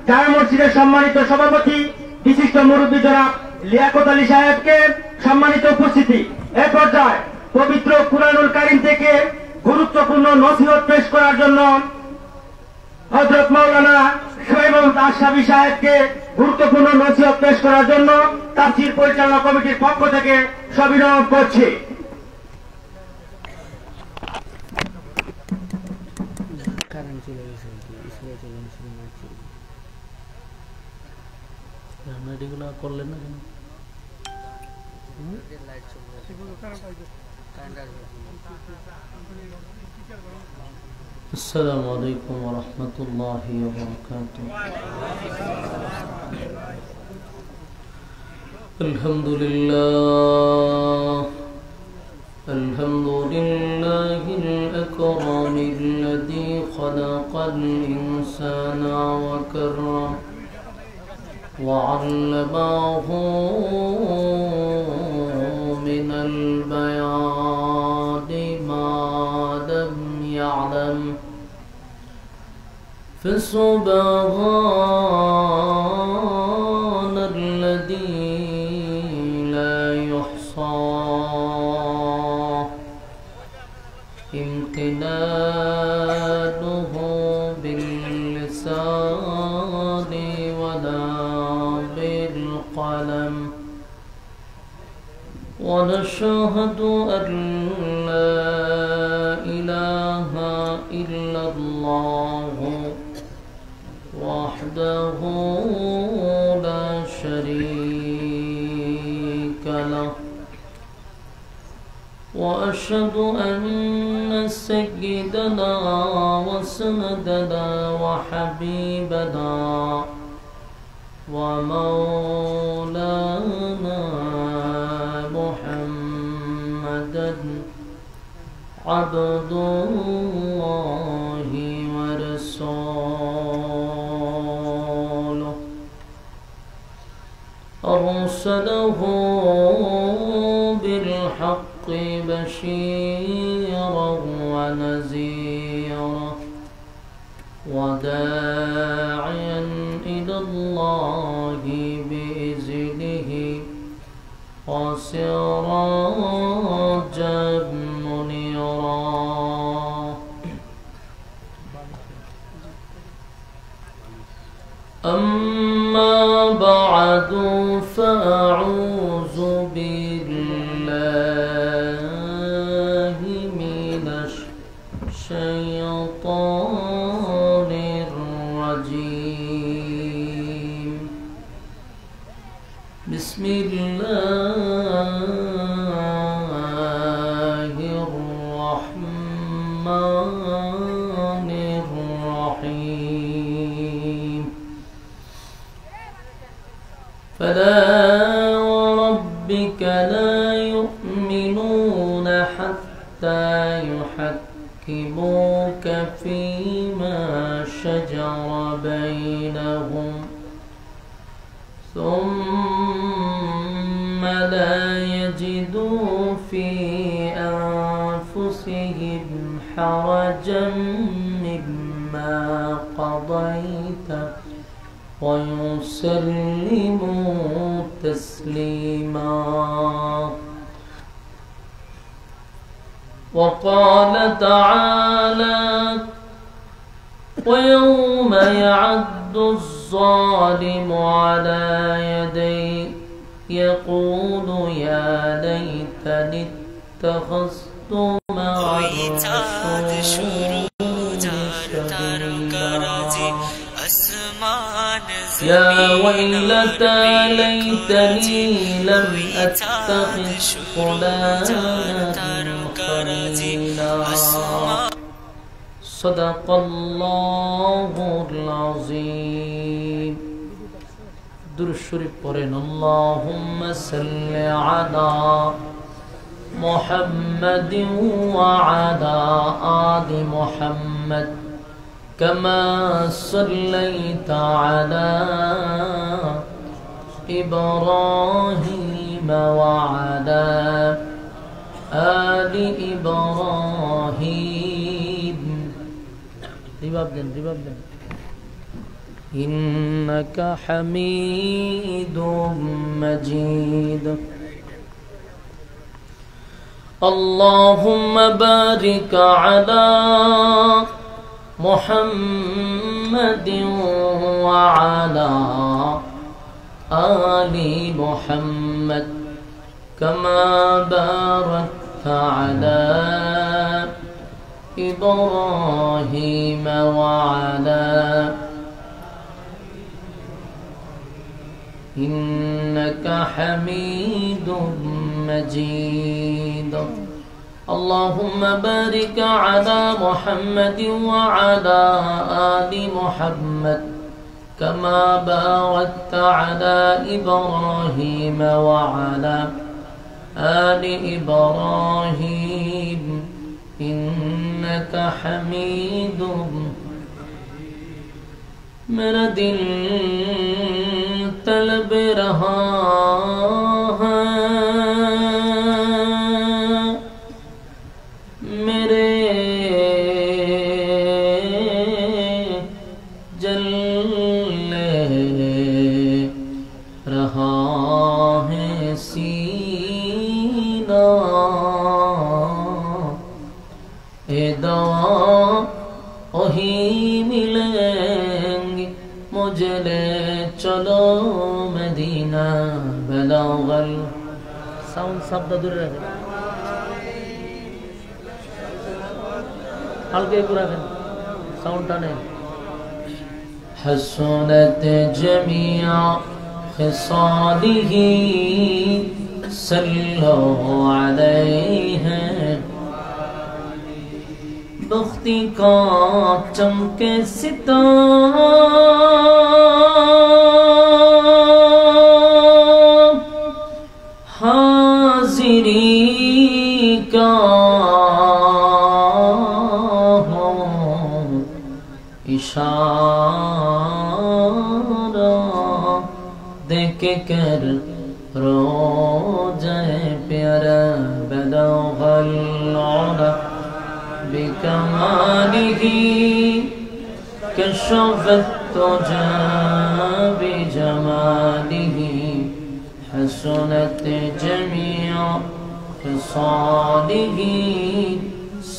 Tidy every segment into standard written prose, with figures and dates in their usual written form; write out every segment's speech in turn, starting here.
জামে মসজিদের সম্মানিত সভাপতি বিশিষ্ট মুরব্বী জনাব লিয়াকত আলী সাহেবকে সম্মানিত উপস্থিতি। এ পর্যায়ে পবিত্র কুরআনুল কারীম থেকে গুরুত্বপূর্ণ নসিহত পেশ করার জন্য হযরত মাওলানা শোয়েব আশরাফী সাহেবকে গুরুত্বপূর্ণ নসিহত পেশ করার জন্য তাফসীর পরিচালনা কমিটির পক্ষ থেকে সবিনয় করছি। করলেন না السلام عليكم ورحمة الله وبركاته. الحمد لله الأكرم الذي خلق الإنسان وكرم وعلمه من البيان ما لم يعلم فسبحان الذي لا يحصى امتنانه باللسان ولا بالقلم ونشهد أن لا إله إلا الله وحده لا شريك له وأشهد أن سيدنا وسندنا وحبيبنا ومولانا محمدا عبد الله ورسوله أرسله بالحق بشيرا ونذيرا وداعيا إلى الله بإذنه وسراجا منيرا. أما بعد فأعوذ بالله من الشيطان الرجيم. بسم الله الرحمن الرحيم. فلا وربك لا يؤمنون حتى يحكموك فيما شجر بينهم ثم لا يجدوا في أنفسهم حرجا مما قضيت ويسلموا تسليما. وقال تعالى ويوم يعد الظالم على يديه يقول يا ليتني اتخذت مع الرسول يا ويلتى ليتني لم أتخذ فلانا خليلا. صدق الله العظيم. درود شريف পড়েন اللهم صل على محمد وعلى آل محمد كما صليت على إبراهيم وعلى آل إبراهيم. إنك حميد مجيد. اللهم بارك على محمد وعلى آل محمد كما باركت على إبراهيم وعلى إنك حميد مجيد. اللهم بارك على محمد وعلى آل محمد كما باركت على إبراهيم وعلى آل إبراهيم إنك حميد. मेरा दिल तलब रहा है मेरे जलने रहा है सीना ए दवा वही मिलेंगी मुझे ले चलो मदीना बलागल साउंड शब्द दूर रहे हल्के पूरा साउंड टाने हसनत जमिया खिसालिही सल्लल्लाहु अलैहि बख्ती का चमके सितारा हाजिरी का इशारा देके कर रो जाए प्यारा बलागल उला بكماله كشفت تجا بجماله حسنت جميع خصاله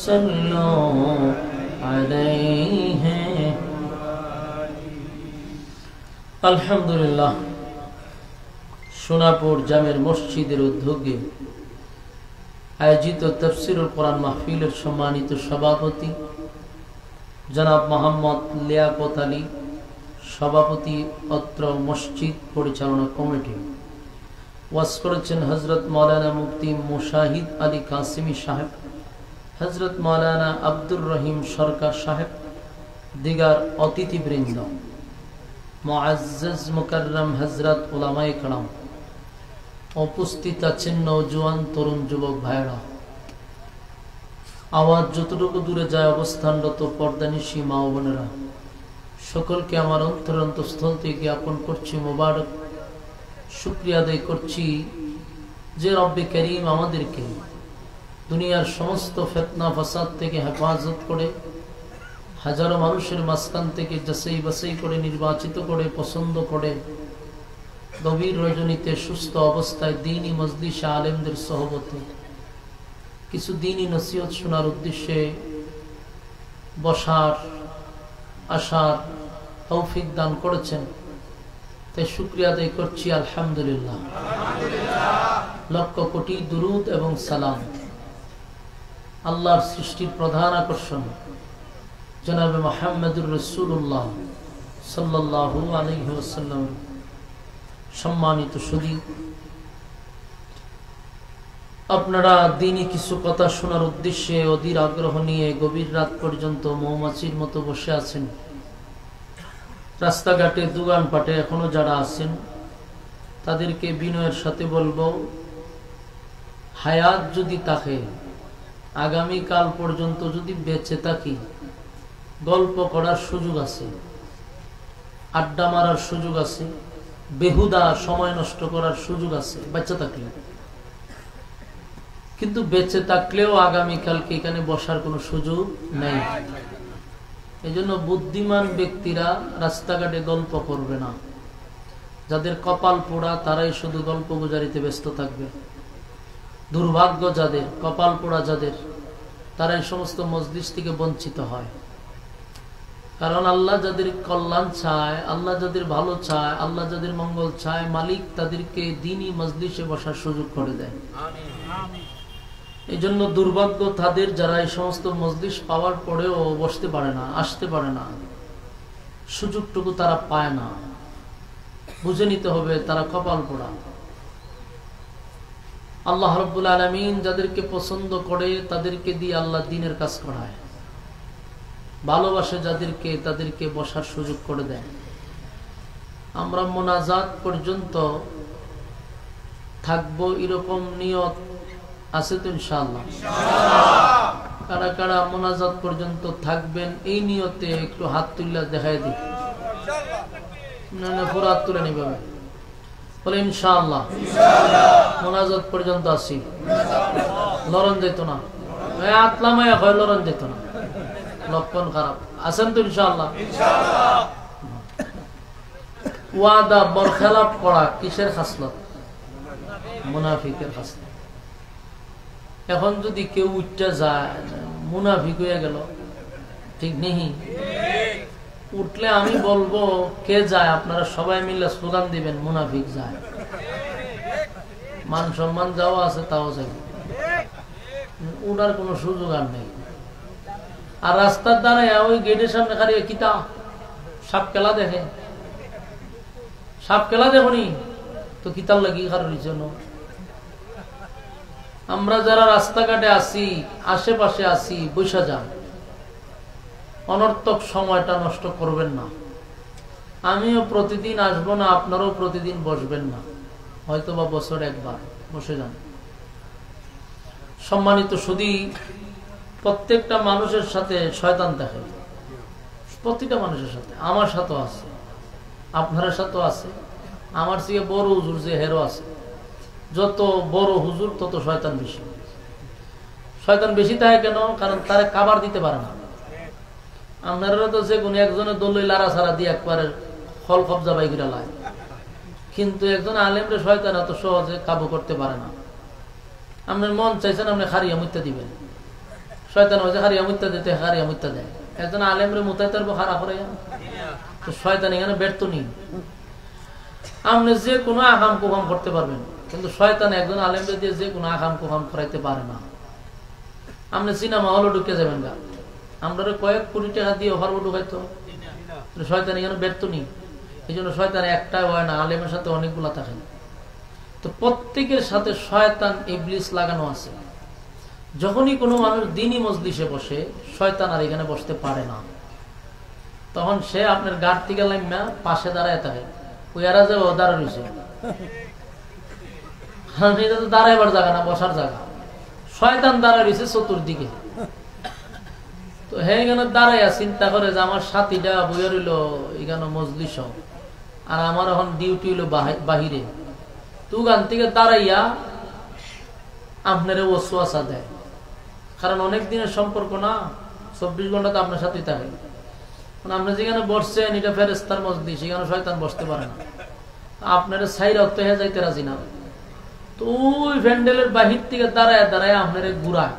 صلوا عليه. الحمد لله সোনাপুর জামের মসজিদের উদ্যোগে আয়োজিত তাফসীরুল কোরআন মাহফিলের সম্মানিত সভাপতি জনাব মোহাম্মদ লিয়াকত আলী, সভাপতি অত্র মসজিদ পরিচালনা কমিটি। ওয়াজ করেছেন হযরত মাওলানা মুফতি মুশাহিদ আলী কাসিমি সাহেব, হযরত মাওলানা আব্দুর রহিম সরকার সাহেব, দিগার অতিথিবৃন্দ, মুআজ্জাজ মুকাররম হযরত উলামায়ে কেরাম, উপস্থিত আছেন নওজোয়ান তরুণ যুবক ভাইরা, আওয়াজ যতটুকু দূরে যায় অবস্থানরত পর্দানিশী মা ও বোনেরা, সকলকে আমার অন্তরস্থল থেকে জ্ঞাপন করছি মোবারক, শুকরিয়া আদায় করছি যে রব্বে করিম আমাদেরকে দুনিয়ার সমস্ত ফিতনা ফাসাদ থেকে হেফাজত করে হাজারো মানুষের মাঝখান থেকে যাচাই বাছাই করে নির্বাচিত করে পছন্দ করে গভীর রজনীতে সুস্থ অবস্থায় দ্বীনি মজলিসে আলেমদের সহবতে কিছু দ্বীনি নসিহত শোনার উদ্দেশ্যে বসার আসার তৌফিক দান করেছেন, তাই শুকরিয়া আদায় করছি আলহামদুলিল্লাহ। লক্ষ কোটি দুরুদ এবং সালাম আল্লাহর সৃষ্টির প্রধান আকর্ষণ জনাবে মুহাম্মদুর রাসূলুল্লাহ সাল্লাল্লাহু আলাইহি ওয়াসাল্লাম। সম্মানিত সুধী, আপনারা দিনই কিছু কথা শোনার উদ্দেশ্যে অধীর আগ্রহ নিয়ে গভীর রাত পর্যন্ত মৌমাছির মতো বসে আছেন। রাস্তাঘাটে দোকানপাটে এখনো যারা আছেন তাদেরকে বিনয়ের সাথে বলবো, হায়াত যদি থাকে, আগামী কাল পর্যন্ত যদি বেঁচে থাকি, গল্প করার সুযোগ আছে, আড্ডা মারার সুযোগ আছে, বেহুদা সময় নষ্ট করার সুযোগ আছে বেঁচে থাকলে। কিন্তু বেঁচে থাকলেও আগামীকালকে এখানে বসার কোনো সুযোগ নেই। এই জন্য বুদ্ধিমান ব্যক্তিরা রাস্তাঘাটে গল্প করবে না। যাদের কপাল পোড়া তারাই শুধু গল্প গুজারিতে ব্যস্ত থাকবে। দুর্ভাগ্য যাদের কপাল পোড়া, যাদের তারা এই সমস্ত মজলিস থেকে বঞ্চিত হয়। কারণ আল্লাহ যাদের কল্যাণ চায়, আল্লাহ যাদের ভালো চায়, আল্লাহ যাদের মঙ্গল চায়, মালিক তাদেরকে দ্বীনি মজলিসে বসার সুযোগ করে দেয়। এই জন্য দুর্ভাগ্য তাদের যারা এই সমস্ত মজলিস পাওয়ার পরেও বসতে পারে না, আসতে পারে না, সুযোগটুকু তারা পায় না। বুঝে নিতে হবে তারা কপাল পোড়া। আল্লাহ রাব্বুল আলামিন যাদেরকে পছন্দ করে তাদেরকে দিয়ে আল্লাহ দ্বীনের কাজ করায়, ভালোবাসে যাদেরকে তাদেরকে বসার সুযোগ করে দেয়। আমরা মোনাজাত পর্যন্ত থাকবো এরকম নিয়ত আছে তো ইনশাআল্লাহ? কারা কারা মোনাজাত পর্যন্ত থাকবেন এই নিয়তে একটু হাত তুলে দেখাই দিই। না পুরো হাত তুলে নিবে বলে ইনশাআল্লাহ মোনাজাত পর্যন্ত আসি। লড়ন যেত না, আতলামায়া হয়, লড়ন যেত না, লক্ষণ খারাপ। আছেন তো ইনশাআল্লাহ? ওয়াদা বরখেলাপ করা কিসের খাসলত? মুনাফিকের খাসলত। এখন যদি কেউ উঠতে যায় মুনাফিক হয়ে গেল, ঠিক নেই? উঠলে আমি বলবো কে যায়, আপনারা সবাই মিলে স্লোগান দিবেন মুনাফিক যায়। মান সম্মান যাওয়া আছে তাও যাবে, উঠার কোন সুযোগ আর নেই। আর রাস্তার দ্বারা ওই গেটের সামনে খালি কিতা সাপ খেলা দেখে, সাপ খেলা দেখনি তো কিতার লাগি কারোর জন্য। আমরা যারা রাস্তাঘাটে আসি, আশেপাশে আসি, বৈশা যান, অনর্থক সময়টা নষ্ট করবেন না। আমিও প্রতিদিন আসবো না, আপনারাও প্রতিদিন বসবেন না, হয়তোবা বছর একবার বসে যান। সম্মানিত শুধু প্রত্যেকটা মানুষের সাথে শয়তান থাকে, প্রতিটা মানুষের সাথে। আমার সাথেও আছে, আপনার সাথেও আছে, আমার থেকে বড় হুজুর যে হেরো আছে। যত বড় হুজুর তত শয়তান বেশি। শয়তান বেশি থাকে কেন? কারণ তারা কাবার দিতে পারে না। আপনারা তো যে কোনো একজনের দলই লারা ছাড়া দিয়ে একবারে ফল কবজা বাই করে লাই, কিন্তু একজন আলেমরে শয়তান এত সহজে কাবু করতে পারে না। আপনার মন চাইছেন আপনি খারিয়া মুত্যা দিবেন, শয়তান হয়েছে খারিয়া মুত্যা দিতে খারিয়া মুত্যা দেয়। একজন আলেমরে মুতাই তার খারাপ করে, তো শয়তান এখানে ব্যর্থ নেই। আপনি যে কোনো আকাম কুকাম করতে পারবেন, কিন্তু শয়তান একজন আলেমরে দিয়ে যে কোনো আকাম কুকাম করাইতে পারে না। আপনি সিনেমা হলে ঢুকে যাবেন গা, আমরা কয়েক কোটি টাকা দিয়ে হরব ঢুকাইতো, শয়তান এখানে ব্যর্থ নেই। এই জন্য শয়তান একটাই হয় না, আলেমের সাথে অনেকগুলা থাকে। তো প্রত্যেকের সাথে শয়তান ইবলিস লাগানো আছে। যখনই কোনো মানুষ দ্বীনি মজলিসে বসে, শয়তান আর এখানে বসতে পারে না। তখন সে আপনার গাড় থেকে লাইমা পাশে দাঁড়ায় থাকে, ওইরা যে ও দাঁড়া রয়েছে, এটা তো দাঁড়াইবার জায়গা না, বসার জায়গা। শয়তান দাঁড়া রয়েছে চতুর্দিকে। তো হে এখানে দাঁড়াইয়া চিন্তা করে যে আমার সাথীটা বইয়া রইল এখানে মজলিস, আর আমার এখন ডিউটি হইল বাহিরে। তুগান থেকে দাঁড়াইয়া আপনার ওয়াসওয়াসা দেয়। কারণ অনেক দিনের সম্পর্ক না, 24 ঘন্টা তো আপনার সাথেই থাকে। আপনি যেখানে বসছেন এটা ফেরেশতার মজলিস, সেখানে শয়তান বসতে পারে না। আপনারা সাইরা অর্থ হয়ে যাইতে রাজি না। তো ওই ভ্যান্ডেলের বাহির থেকে দাঁড়ায় দাঁড়ায় আপনার ঘুরায়,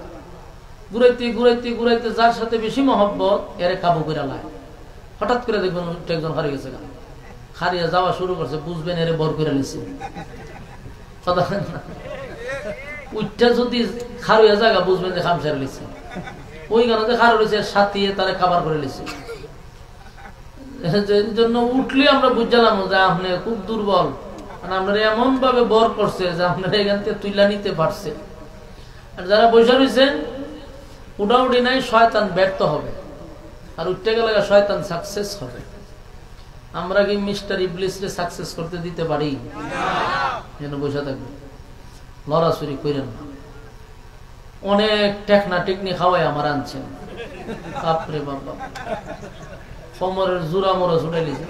ঘুরাইতে ঘুরাইতে ঘুরাইতে যার সাথে বেশি মহব্বত এরে কাবু করে লায়। হঠাৎ করে দেখবেন একজন হারিয়ে গেছে, হারিয়ে যাওয়া শুরু করছে, বুঝবেন এরে বর করে নিছে। কথা না, উঠটা যদি খারুয়া জায়গা বুঝবেন যে খাম সেরে লিছে। ওই গানে খারু লিছে সাথিয়ে তারা খাবার করে লিছে। এর জন্য উঠলে আমরা বুঝলাম যে আপনি খুব দুর্বল, আপনার এমন ভাবে বর করছে যে আপনারা এখান থেকে তুইলা নিতে পারছে। আর যারা বসে রয়েছেন উঠাউঠি নাই, শয়তান ব্যর্থ হবে, আর উঠতে গেলে শয়তান সাকসেস হবে। আমরা কি মিস্টার ইবলিসকে সাকসেস করতে দিতে পারি? যেন বসে থাকবে, লড়াচড়ি করেন না। অনেক টেকনা টেকনি খাওয়াই আমার আনছেন, বাপরে বাবা, কোমরের জোড়া মোড়া ছুটে লিছে।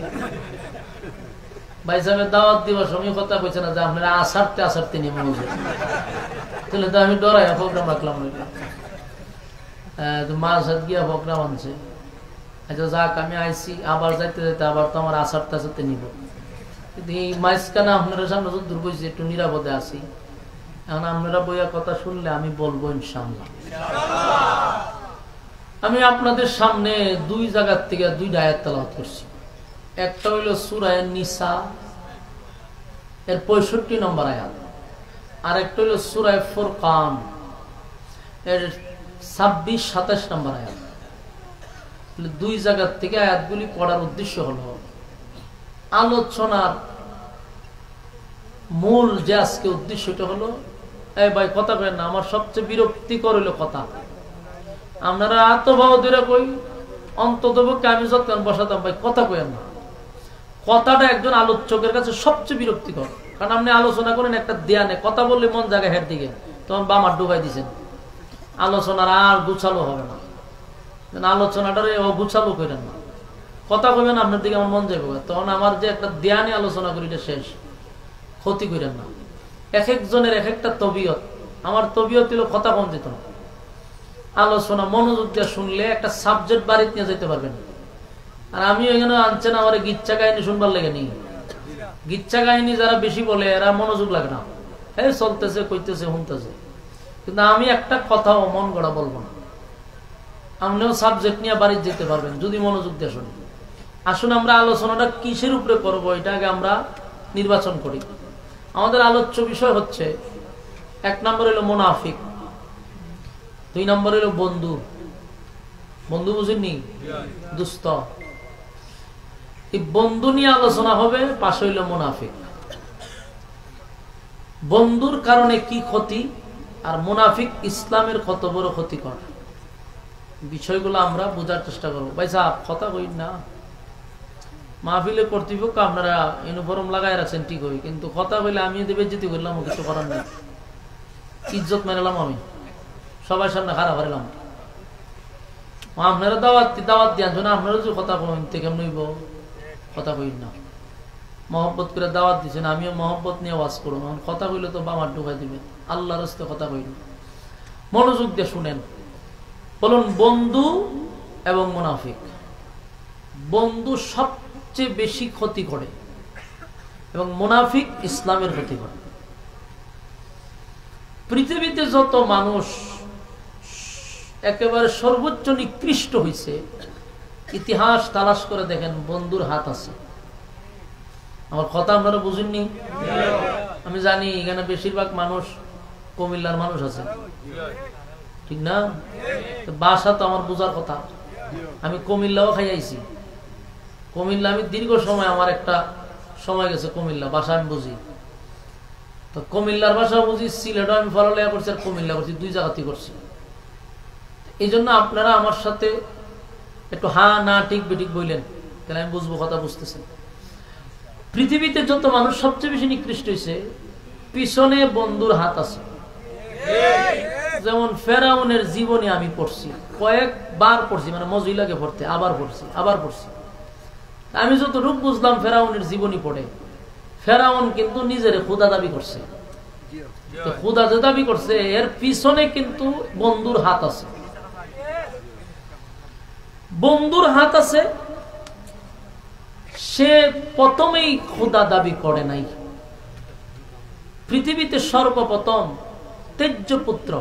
ভাই সাহেবের দাওয়াত দিবার সময় কথা বলছে না যে আপনারা আসারতে নিয়ে মনে হচ্ছে, তাহলে তো আমি ডরাই প্রোগ্রাম রাখলাম। মার সাথে গিয়া প্রোগ্রাম আনছে, আচ্ছা যাক, আমি আইছি, আবার যাইতে যাইতে আবার তো আমার আসার টাসাতে নিব, কিন্তু এই মাঝখানে আপনারা সামনে দূর বইছি, একটু নিরাপদে আছি। এখন আপনারা বইয়া কথা শুনলে আমি বলবো ইনশাআল্লাহ। আমি আপনাদের সামনে দুই জায়গার থেকে দুইটা আয়াত তেলাওয়াত করছি। একটা হইল সূরা নিসা এর 65 নম্বর আয়াত, আর একটা হইল সূরা ফুরকান এর 26-27 নম্বর আয়াত। দুই জায়গার থেকে আয়াতগুলি পড়ার উদ্দেশ্য হলো আলোচনার মূল যে আজকে উদ্দেশ্যটা হলো, এই ভাই কথা করেন না, আমার সবচেয়ে বিরক্তিকর হইল কথা। আপনারা আত্মভাব ধরে কই, অন্তত পক্ষে আমি যতক্ষণ বসাতাম ভাই কথা কইেন না। কথাটা একজন আলোচকের কাছে সবচেয়ে বিরক্তিকর, কারণ আপনি আলোচনা করেন একটা দেয়ানে, কথা বললে মন জায়গায় হের দিকে, তখন বামার ডুবাই দিচ্ছেন, আলোচনার আর গুছালো হবে না। আলোচনাটারে অগুছালো করেন না, কথা কইবেন আপনার দিকে আমার মন যাবে, তখন আমার যে একটা দেয়ানে আলোচনা করি এটা শেষ। ক্ষতি করেন না, এক একজনের এক একটা তবিয়ত। আমার তবিয়ত হলো কথা কম দিত না, আলোচনা মনোযোগ দিয়ে শুনলে একটা সাবজেক্ট বাড়িতে নিয়ে যেতে পারবেন। আর আমি এখানে আনছেন আমার গিচ্ছা কাহিনী শুনবার লাগে নি। গিচ্ছা কাহিনী যারা বেশি বলে এরা মনোযোগ লাগে না, এই চলতেছে কইতেছে শুনতেছে, কিন্তু আমি একটা কথাও মন গড়া বলবো না। আপনিও সাবজেক্ট নিয়ে বাড়িতে যেতে পারবেন যদি মনোযোগ দিয়ে শুনি। আসুন আমরা আলোচনাটা কিসের উপরে করবো এটা আগে আমরা নির্বাচন করি। আমাদের আলোচ্য বিষয় হচ্ছে, এক নম্বর হলো মুনাফিক, দুই নম্বর হলো বন্ধু। বন্ধু বুঝেননি? দুস্থ। এই বন্ধু নিয়ে আলোচনা হবে, পাশে হইল মুনাফিক। বন্ধুর কারণে কি ক্ষতি, আর মুনাফিক ইসলামের কত বড় ক্ষতিকর, বিষয়গুলো আমরা বোঝার চেষ্টা করবো। ভাই সাহেব কথা কই না, মাহফিলে কর্তৃপক্ষ আপনারা ইউনিফর্ম লাগাই রাখছেন ঠিক হই, কিন্তু কথা কইলে আমি দেবে যেতে করলাম, কিছু করার নেই। ইজ্জত মেরালাম আমি, সবার সামনে খারাপ হারালাম। আপনারা দাওয়াত দিয়ে আনছো না, আপনারা যে কথা কইন কেমন হইব, কথা কইন না। মহব্বত করে দাওয়াত দিচ্ছেন, আমিও মহব্বত নিয়ে ওয়াজ করুন, কথা কইলে তো বামার ঢুকাই দিবেন। আল্লাহর রাস্তায় কথা কইন, মনোযোগ দিয়ে শুনেন। বলুন বন্ধু এবং মুনাফিক। বন্ধু সবচেয়ে বেশি ক্ষতি করে এবং মুনাফিক ইসলামের ক্ষতি করে। পৃথিবীতে যত মানুষ একেবারে সর্বোচ্চ নিকৃষ্ট হয়েছে, ইতিহাস তালাশ করে দেখেন বন্ধুর হাত আছে। আমার কথা আপনারা বুঝেননি? আমি জানি এখানে বেশিরভাগ মানুষ কুমিল্লার মানুষ আছে, ঠিক না? বাসা তো আমার বোঝার কথা। আমি কুমিল্লাও খাইয়াইছি। কুমিল্লা আমি দীর্ঘ সময়, আমার একটা সময় গেছে কুমিল্লা, ভাষা আমি বুঝি। তো কুমিল্লার ভাষা বুঝি, সিলেটও আমি ফলালেয়া করছি আর কুমিল্লা করছি, দুই জায়গাতেই করছি। এই জন্য আপনারা আমার সাথে একটু হ্যাঁ না ঠিক বেঠিক বললেন, তাহলে আমি বুঝবো কথা বুঝতেছেন। পৃথিবীতে যত মানুষ সবচেয়ে বেশি নিকৃষ্ট হয়েছে, পিছনে বন্ধুর হাত আছে। যেমন ফেরাউনের জীবনী আমি পড়ছি, কয়েকবার পড়ছি, মানে মজিলাকে পড়তে আবার পড়ছি। আমি যত রূপ বুঝলাম ফেরাউনের জীবনী পড়ে, ফেরাউন কিন্তু নিজের খুদা দাবি করছে। খুদা যে দাবি করছে এর পিছনে কিন্তু বন্ধুর হাত আছে। বন্ধুর হাত আছে, সে প্রথমেই খুদা দাবি করে নাই। পৃথিবীতে সর্বপ্রথম তেজ্য পুত্র,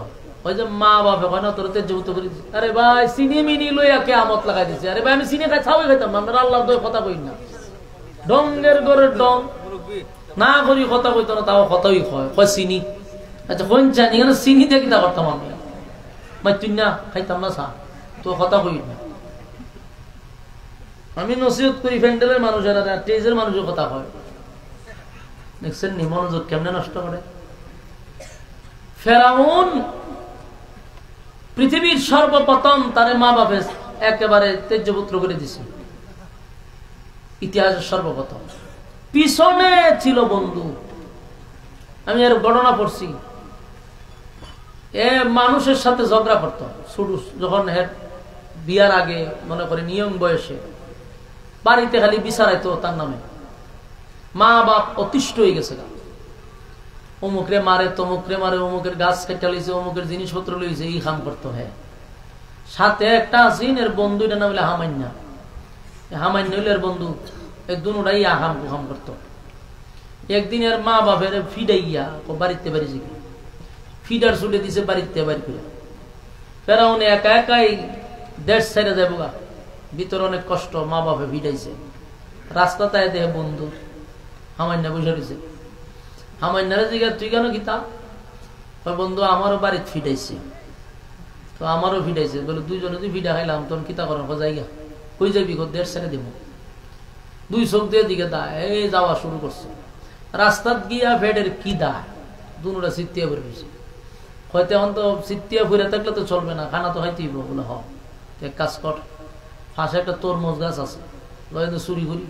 ওই যে মা বাবা হয় না তোর তেজ্য পুত্র করি, আরে ভাই চিনি মিনি লইয়া কেয়ামত লাগাই দিছে। আরে ভাই আমি চিনি খাই ছাওয়াই খাইতাম না, আমরা আল্লাহর দয় কথা কই না। ডঙ্গের গরের ডং না করি কথা কইতো না, তাও কথাই কয় চিনি। আচ্ছা কোন জানি এখানে চিনি দিয়ে কিতা করতাম আমি, ভাই তুই না খাইতাম না চা, তো কথা কই না। আমি নসিহত করি ফ্যান্ডেলের মানুষের, টেজের মানুষের কথা হয়, দেখছেন নি মনোযোগ কেমনে নষ্ট করে। ফেরাউন পৃথিবীর সর্বপ্রথম তার মা বাপে একেবারে তেজ্যপুত্র করে দিছে, ইতিহাসের সর্বপ্রথম। পিছনে ছিল বন্ধু। আমি এর ঘটনা পড়ছি, এ মানুষের সাথে ঝগড়া করত শুরু যখন বিয়ার আগে, মনে করে নিয়ম বয়সে বাড়িতে খালি বিচারাইতো তার নামে। মা বাপ অতিষ্ঠ হয়ে গেছে, অমুকরে মারে তমুকরে মারে, অমুকের গাছ কেটে লইছে, অমুকের জিনিসপত্র লইছে, এই কাম করতো। হ্যাঁ, সাথে একটা আসিন এর বন্ধু, এটা নাম হলে হামান্না। হামাই নইলের বন্ধু এই দুটাই আহাম কুহাম করতো। একদিন এর মা বাপের ফিডাইয়া বাড়িতে বাড়ি ফিডার ছুটে দিছে বাড়িতে বাড়ি করে ফেরাউন একা একাই দেশ ছেড়ে যাবো গা। ভিতরে অনেক কষ্ট, মা বাপে ফিডাইছে। রাস্তাতে দেহে বন্ধু হামান্না বসে রয়েছে। হামান্নারে জিজ্ঞা তুই কেন কিতা? বন্ধু আমারও বাড়িতে ফিডাইছে। তো আমারও ফিডাইছে। বলে দুইজনে তুই ফিডা খাইলাম তখন কিতা করার জায়গা কই যাবি? দেশ ছেড়ে দিব। দুই চোখ দিয়ে দিকে দা এই যাওয়া শুরু করছে। রাস্তাত গিয়া ফেডের কি দা দুটা চিত্তিয়া করে গেছে। হয়তো এখন তো চিত্তিয়া ফুরে থাকলে তো চলবে না, খানা তো খাইতেই বলে। হ এক কাজ কর, পাশে একটা তরমুজ গাছ আছে, চুরি করি।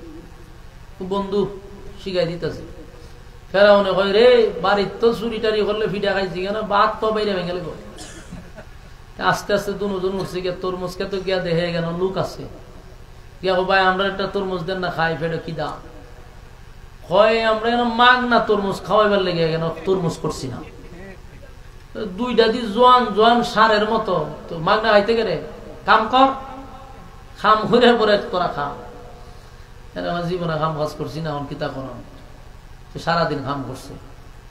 বন্ধু শিখাই দিতেছে। ফেরাউনে কয় রে বাড়ির তো চুরি টারি করলে ফিডা খাইছি কেন? বাদ তো বাইরে ভেঙে গেল। আস্তে আস্তে দুজন উঠছে গিয়ে তরমুজ খেতে গিয়া দেখে গেল লোক আছে। গিয়া ভাই আমরা একটা তরমুজ দেন না খাই, ফেডে কি দাম? হয় আমরা মাগ না তরমুজ খাওয়াইবার লেগে কেন তরমুজ করছি না। দুইটা দি জোয়ান জোয়ান সারের মতো তো মাগ না খাইতে গেলে কাম কর, খাম হইরে পরে তোরা খাম। আমার জীবনে খাম কাজ করছি না, এখন কিতা কর? সারাদিন খাম করছে,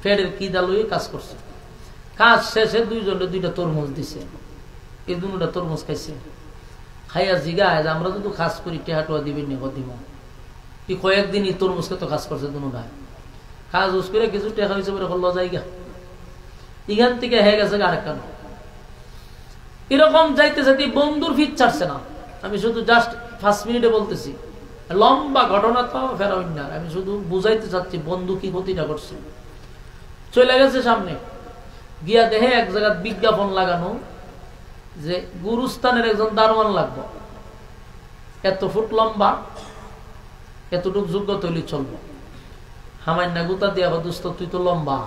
ফেডের কি দালুই কাজ করছে। কাজ শেষে দুইজনে দুইটা তরমুজ দিছে। এই দুটা তরমুজ খাইছে। খাইয়া জিগায় যে আমরা যদি কাজ করি টেহাটুয়া দিবেন নি? দিব। কি কয়েকদিনই তরমুজকে তো কাজ করছে দুটায়। কাজ উস করে কিছু টেকা হয়েছে বলে হল জায়গা। এখান থেকে হয়ে গেছে আরেকটা। এরকম যাইতে যাইতে বন্ধুর ফিট ছাড়ছে না। আমি শুধু জাস্ট 5 মিনিটে বলতেছি, লম্বা ঘটনা তো ফেরাউন না। আমি শুধু বুঝাইতে চাচ্ছি বন্ধু কি ক্ষতিটা করছে। চলে গেছে সামনে গিয়া দেখে এক জায়গায় বিজ্ঞাপন লাগানো যে গুরুস্থানের একজন দারোয়ান লাগবে, এত ফুট লম্বা, এতটুক যোগ্য তৈরি চলবো। হামান্না গুতা দিয়া দোস্ত তুই তো লম্বা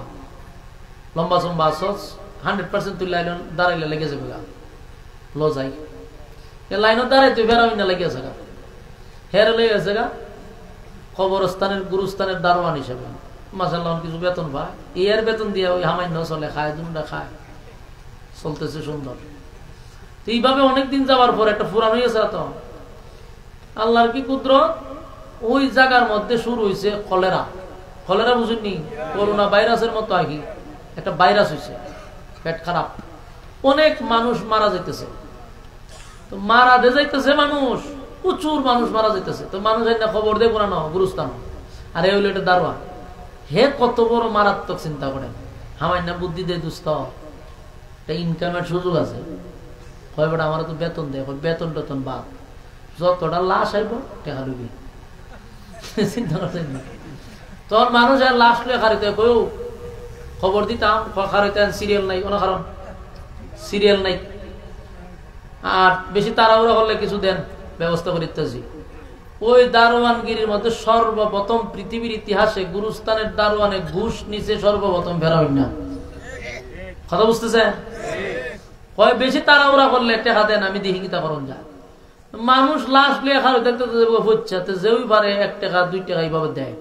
লম্বা চম্বা আসছ, 100% তুই লাইন দাঁড়াইলে লেগে যাবে গা। ল যাই লাইনত দাঁড়াই তুই ফেরাউন না লেগে আছে গা। হেরে লেগে গেছে গা কবরস্থানের গুরুস্থানের দারোয়ান হিসেবে। মাসাল্লাহ কিছু বেতন পায়, এর বেতন দিয়ে ওই হামান্য চলে, খায় দুটা খায়, চলতেছে সুন্দর। তো এইভাবে অনেকদিন যাওয়ার পর একটা ফুরান হয়ে গেছে। তো আল্লাহর কি কুদরত, ওই জায়গার মধ্যে শুরু হয়েছে কলেরা। কলেরা বুঝেননি? করোনা ভাইরাসের মতো আগে একটা ভাইরাস হয়েছে, পেট খারাপ, অনেক মানুষ মারা যাইতেছে। তো মারা যাইতেছে মানুষ, প্রচুর মানুষ মারা যাইতেছে। তো মানুষ একটা খবর দেয় পুরানো গুরুস্থান, আর এ হইলো এটা দারোয়ান। হে কত বড় মারাত্মক চিন্তা করেন। হামান্না বুদ্ধি দেয় দুস্থ, একটা ইনকামের সুযোগ আছে। হয় বেটা আমার তো বেতন দেয়, বেতন টেতন বাদ, যতটা লাশ আইব টেকা লুবি। চিন্তা করছেন না? তখন মানুষ আর লাশ লুয়ে খারিতে কয়েও খবর দিতাম, খারিতে সিরিয়াল নাই, কোনো কারণ সিরিয়াল নাই। আর বেশি তাড়াহুড়া করলে কিছু দেন ব্যবস্থা করে ইত্যাদি। ওই দারোয়ানগিরির মধ্যে সর্বপ্রথম পৃথিবীর ইতিহাসে গুরুস্থানের দারোয়ানে ঘুষ নিচে সর্বপ্রথম ফেরাউন না। কথা বুঝতেছে? হয় বেশি তাড়াহুড়া করলে টেকা দেন, আমি দেখি কিতা করুন যা। মানুষ লাশ লিয়ে খারো দেখতে হচ্ছে, যেই পারে 1 টাকা 2 টাকা এইভাবে দেয়।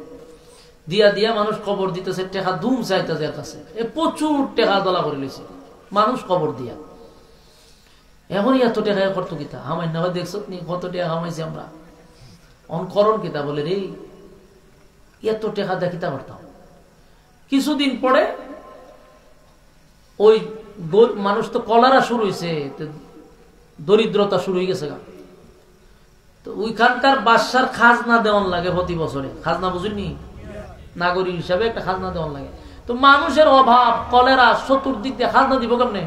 দিয়া দিয়া মানুষ খবর দিতেছে, টেকা ধুম চাইতেছে এর কাছে। প্রচুর টেকা দলা করে লিছে মানুষ খবর দিয়া। এখনই এত টাকা করতো কিতা হামাই না? দেখছো নি কত টাকা হামাইছি আমরা? অনকরণ কিতা বলে রে, এত টাকা দেয় কিতা করতাম। কিছুদিন পরে ওই মানুষ তো কলেরা শুরু হয়েছে, দরিদ্রতা শুরু হয়ে গেছে। তো ওইখানকার বাদশার খাজনা দেওয়ান লাগে প্রতি বছরে। খাজনা বুঝিনি? নাগরিক হিসাবে একটা খাজনা দেওয়ান লাগে। তো মানুষের অভাব, কলেরা, চতুর্দিক দিয়ে খাজনা দিব কেমনে?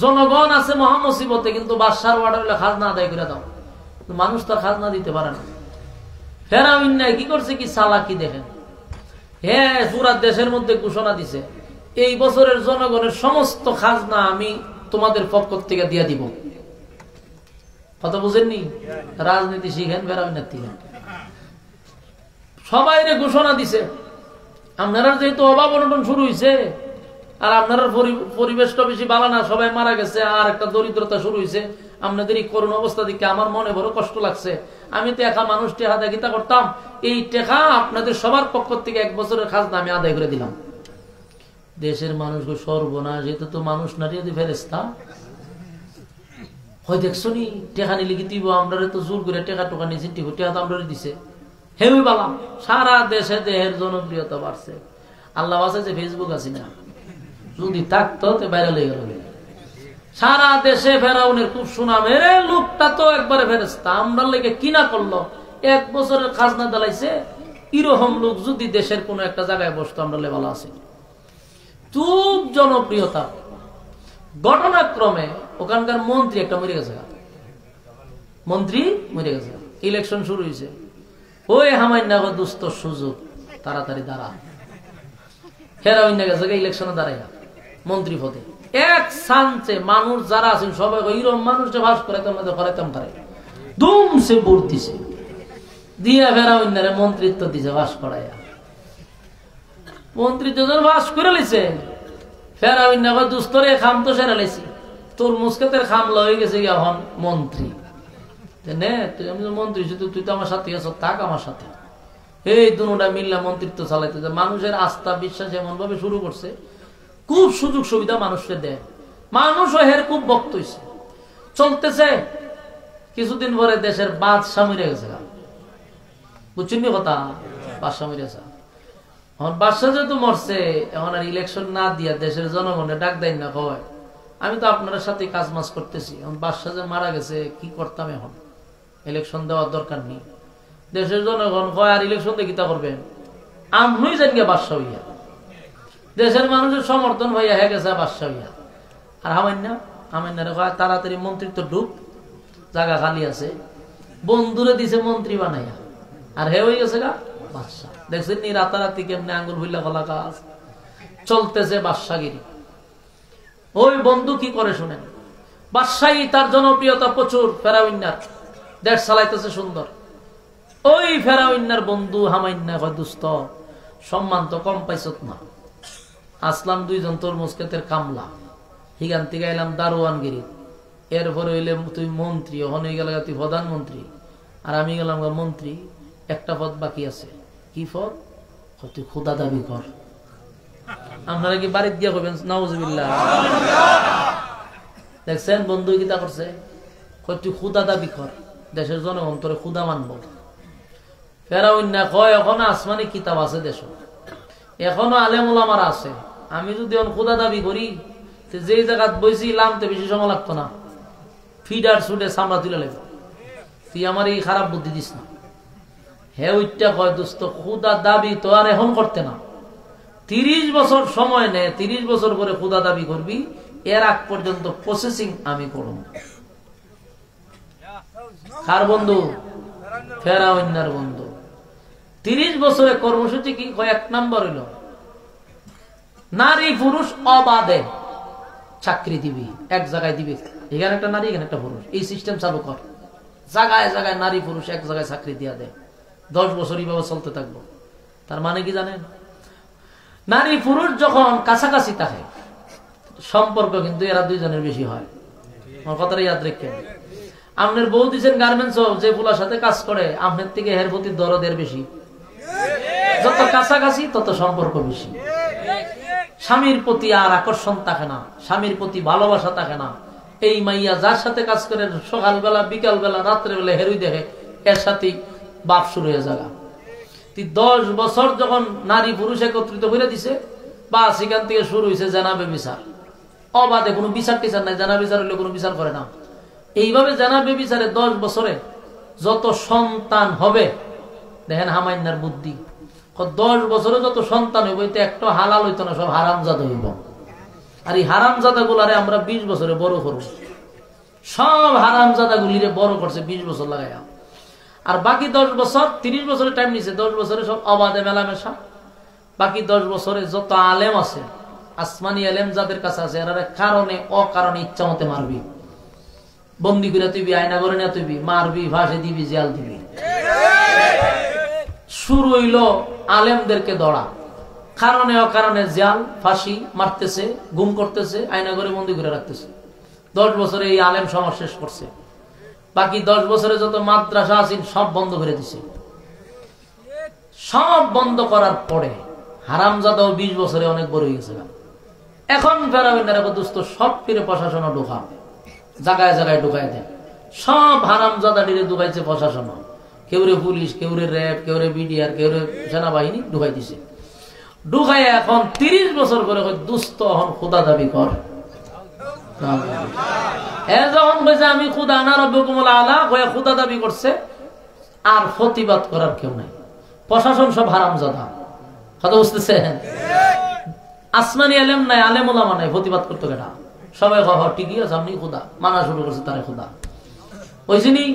জনগণ আছে মহামুসিবতে, কিন্তু বাদশার অর্ডার হলে খাজনা আদায় করে দাও। মানুষ তো খাজনা দিতে পারে না। ফেরাউন নাই কি করছে, কি চালাকি দেখেন। হ্যাঁ, পুরা দেশের মধ্যে ঘোষণা দিছে, এই বছরের জনগণের সমস্ত খাজনা আমি তোমাদের পক্ষ থেকে দিয়ে দিব। কথা বুঝেননি? রাজনীতি শিখেন ফেরাউনের থেকে। সবাই ঘোষণা দিছে, আপনারা যেহেতু অভাব অনটন শুরু হয়েছে, আর আপনার পরিবেশটা বেশি ভালো না, সবাই মারা গেছে, আর একটা দরিদ্রতা শুরু হয়েছে, আপনাদের এই করুণ অবস্থা দেখে আমার মনে বড় কষ্ট লাগছে। আমি তো একা মানুষ, টেকা দেখিতা করতাম, এই টেকা আপনাদের সবার পক্ষ থেকে 1 বছরের খাজনা আমি আদায় করে দিলাম। দেশের মানুষ সর্বনাশ, এটা তো মানুষ না, যদি ফেরেশতা। হয় দেখছো নি টেকা নিলে কি দিব আমরা তো জোর করে টেকা টোকা নিয়েছি টেকা তো আমরা দিছে হেবি বালাম সারা দেশে দেহের জনপ্রিয়তা বাড়ছে। আল্লাহ আছে যে ফেসবুক আছে না, যদি থাকতো তো বাইরে লেগে গেল সারা দেশে ফেরাউনের খুব সুনাম। এরে লোকটা তো একবারে ফেরেস্তা, আমরা লেগে কিনা করলো 1 বছরের খাজনা দালাইছে। এরকম লোক যদি দেশের কোন একটা জায়গায় বসতো আমরা লে ভালো আছে। খুব জনপ্রিয়তা। ঘটনাক্রমে ওখানকার মন্ত্রী একটা মরে গেছে, মন্ত্রী মরে গেছে, ইলেকশন শুরু হয়েছে। ওই হামাইন্না দুস্থ সুযোগ তাড়াতাড়ি দাঁড়া, ফেরাউন গেছে ইলেকশনে দাঁড়াইয়া মন্ত্রী পদে। এক সানচে মানুষ যারা আছেন সবাই এরকম মানুষ যে ভাস করাইতাম না করাইতাম তারে দুম সে ভোট দিছে, দিয়া ফেরাউন মন্ত্রিত্ব দিছে ভাস করাইয়া। মন্ত্রিত্ব ভাস করে লিছে ফেরাউন দুস্তরে খাম তো সেরা লাইছি, তোর মুস্কাতের খামলা হয়ে গেছে এখন মন্ত্রী। নে তুই আমি মন্ত্রী তুই তো আমার সাথে আছো, থাক আমার সাথে। এই দুটা মিল্লা মন্ত্রিত্ব চালাইতে মানুষের আস্থা বিশ্বাস এমন ভাবে শুরু করছে, খুব সুযোগ সুবিধা মানুষকে দেয়। মানুষও হের খুব বক্ত হইছে চলতেছে। কিছুদিন পরে দেশের বাদশা মরে গেছে, বুঝছেন কথা, বাদশা মরে গেছে। এখন বাদশা যেহেতু মরছে, এখন আর ইলেকশন না দিয়া দেশের জনগণের ডাক দেয় না, কয় আমি তো আপনার সাথে কাজ মাজ করতেছি, এখন বাদশা যে মারা গেছে কি করতাম, এখন ইলেকশন দেওয়ার দরকার নেই। দেশের জনগণ কয় আর ইলেকশন দিয়ে কিতা করবেন, আমনুই যান গিয়া বাদশা হইয়া, দেশের মানুষের সমর্থন হইয়া হয়ে গেছে বাদশা হইয়া। আর হামাইন্যারে কয় তাড়াতাড়ি মন্ত্রিত্ব ঢুক, জায়গা খালি আছে। বন্ধুরে দিছে মন্ত্রী বানাইয়া, আর হে হয়ে গেছে গা বাদশা। দেখছেন নি রাতারাতি কেমনে আঙ্গুল ভুইলা কলা কাজ চলতেছে বাদশাগিরি। ওই বন্ধু কি করে শুনেন, বাদশাহী তার জনপ্রিয়তা প্রচুর, ফেরাউন্নার দেশ চালাইতেছে সুন্দর। ওই ফেরাউন্নার বন্ধু হামাইন্না কয় দুস্থ সম্মান তো কম পাইছত না, আসলাম 2 জন তোর মুস্কেতের কামলা, হিগান থেকে এলাম দারোয়ানগিরি, এরপরে হইলে তুই মন্ত্রী, ওখানে হয়ে গেল তুই প্রধানমন্ত্রী, আর আমি গেলাম মন্ত্রী। একটা পদ বাকি আছে, কি পদ, তুই খোদা দাবি কর। আপনারা কি বাড়ির দিয়া করবেন নাউজুবিল্লাহ? দেখছেন বন্ধু গীতা করছে, তুই খোদা দাবি কর, দেশের জনগণ তোরে খোদা মানব। ফেরাউন না কয় এখনো আসমানি কিতাব আছে দেশ, এখনো আলেম ওলামারা আছে। আমি যদি খোদা দাবি করি, যে জায়গায় বইছি লামতে বেশি সময় লাগতো না, ফিডার ছুটে সামরা তুলে লেগে। তুই আমার এই খারাপ বুদ্ধি দিস না। হে ওইটা কয় দোস্ত খোদা দাবি তো আর এখন করতে না, 30 বছর সময় নেয়, 30 বছর পরে খোদা দাবি করবি, এর আগ পর্যন্ত প্রসেসিং আমি করব। কার বন্ধু? ফেরাউন্নার বন্ধু। 30 বছরের কর্মসূচি কি? কয়েক নাম্বার হইল নারী পুরুষ অবাধে চাকরি দিবি, এক জায়গায় দিবি, এখানে একটা নারী এখানে একটা পুরুষ, এই সিস্টেম চালু কর। জায়গায় জায়গায় নারী পুরুষ এক জায়গায় চাকরি দিয়া দেয়, 10 বছর এইভাবে চলতে থাকবো। তার মানে কি জানেন, নারী পুরুষ যখন কাছাকাছি থাকে সম্পর্ক কিন্তু এরা 2 জনের বেশি হয়। আমার কথাটা ইয়াদ রেখেন। আপনার বউ দিচ্ছেন গার্মেন্টস, যে পুলার সাথে কাজ করে আপনার থেকে এর প্রতি দরদের বেশি। যত কাছাকাছি তত সম্পর্ক বেশি। স্বামীর প্রতি আর আকর্ষণ থাকে না, স্বামীর প্রতি ভালোবাসা থাকে না। এই মাইয়া যার সাথে কাজ করে সকালবেলা বিকালবেলা রাত্রেবেলা হেরুই দেখে, এর সাথেই বাপ শুরু হয়ে যাবে। 10 বছর যখন নারী পুরুষ একত্রিত করে দিছে, বা সেখান থেকে শুরু হয়েছে জানাবে বিচার। অবাধে কোনো বিচার টিচার নাই, জানা বিচার হইলে কোনো বিচার করে না। এইভাবে জানাবে বিচারে 10 বছরে যত সন্তান হবে, দেখেন হামাইন্নার বুদ্ধি, 10 বছরে যত সন্তান হইব এটা একটা হালাল হইতো না, সব হারামজাদা হইব। আর এই হারামজাদা গুলারে আমরা 20 বছরে বড় করব। সব হারামজাদা গুলিরে বড় করছে 20 বছর লাগাইয়া। আর বাকি 10 বছর, 30 বছরের টাইম নিছে, 10 বছরে সব অবাধে মেলামেশা। বাকি 10 বছরে যত আলেম আছে, আসমানি আলেম যাদের কাছে আছে, এরা কারণে অকারণে ইচ্ছা মতে মারবি, বন্দি করে তুইবি, আয়না করে না তুইবি, মারবি, ফাঁসে দিবি, জেল দিবি। শুরু হইল আলেমদেরকে দড়া, কারণে অকারণে জেল, ফাঁসি, মারতেছে, গুম করতেছে, আয়না করে বন্দি করে রাখতেছে। 10 বছরে এই আলেম সমাজ শেষ করছে। বাকি 10 বছরে যত মাদ্রাসা আছে সব বন্ধ করে দিছে। সব বন্ধ করার পরে হারামজাদাও 20 বছরে অনেক বড় হয়ে গেছে। এখন ফেরাউনের দোস্ত সব ফিরে প্রশাসন ঢোকা, জায়গায় জায়গায় ঢুকাই দেয়। সব হারামজাদাটিরে ঢুকাইছে প্রশাসন, কেউরে পুলিশ, কেউরে র্যাব, কেউরে বিডিআর, কেউরে সেনাবাহিনী ঢুকাই দিছে। ঢুকাই এখন 30 বছর করে দুস্থ হন খোদা দাবি কর। যখন কইছে আমি খুদা আনা রব্বুকুমুল আলা কয়ে খুদা দাবি করছে, আর প্রতিবাদ করার কেউ নাই। প্রশাসন সব হারামজাদা। কথা বুঝতেছেন? আসমানি আলেম নাই, আলেম ওলামা নাই, প্রতিবাদ করতে কেটা? সবাই ঠিকই আছে, আপনি খুদা মানা শুরু করছে, তারে খুদা ওইজনই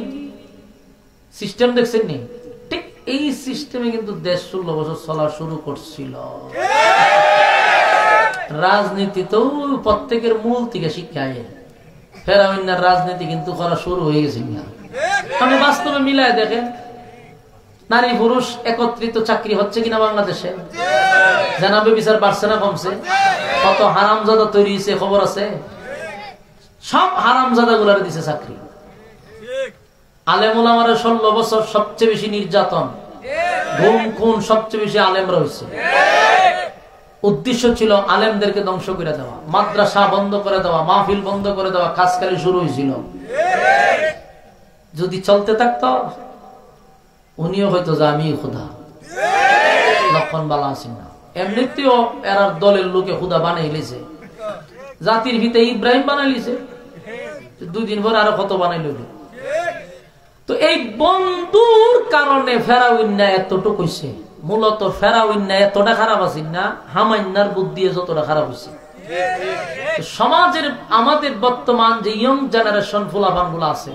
সিস্টেম দেখছেন নি? ঠিক এই সিস্টেমে কিন্তু দেশ 16 বছর চলা শুরু করছিল। রাজনীতি তো প্রত্যেকের মূল থেকে শিক্ষায় ফেরাউন্নার রাজনীতি কিন্তু করা শুরু হয়ে গেছে। আপনি বাস্তবে মিলায় দেখেন, নারী পুরুষ একত্রিত চাকরি হচ্ছে কিনা বাংলাদেশে? জানাবে বিচার বাড়ছে না কমছে? কত হারামজাদা তৈরি হয়েছে খবর আছে? সব হারামজাদা গুলারে দিছে চাকরি। আলেম ওলামারা 16 বছর সবচেয়ে বেশি নির্যাতন, গুম খুন সবচেয়ে বেশি আলেমরা হয়েছে। উদ্দেশ্য ছিল আলেমদেরকে ধ্বংস করে দেওয়া, মাদ্রাসা বন্ধ করে দেওয়া, মাহফিল বন্ধ করে দেওয়া, কাজকারি শুরু হয়েছিল। যদি চলতে থাকতো উনিও হয়তো যে আমি খুদা, লক্ষণ বালা আছেন না। এমনিতেও এরার দলের লোকে খুদা বানাই লিছে, জাতির ভিতরে ইব্রাহিম বানাই লিছে, 2 দিন পর আরো কত বানাই লইল। তো এই বন্ধুর কারণে ফেরাউন্না এতটুকু হইছে। মূলত ফেরাউন্না এতটা খারাপ আছেন না, হামান্নার বুদ্ধি যতটা খারাপ হয়েছে। সমাজের আমাদের বর্তমান যে ইয়ং জেনারেশন ফুলাফান গুলো আছে,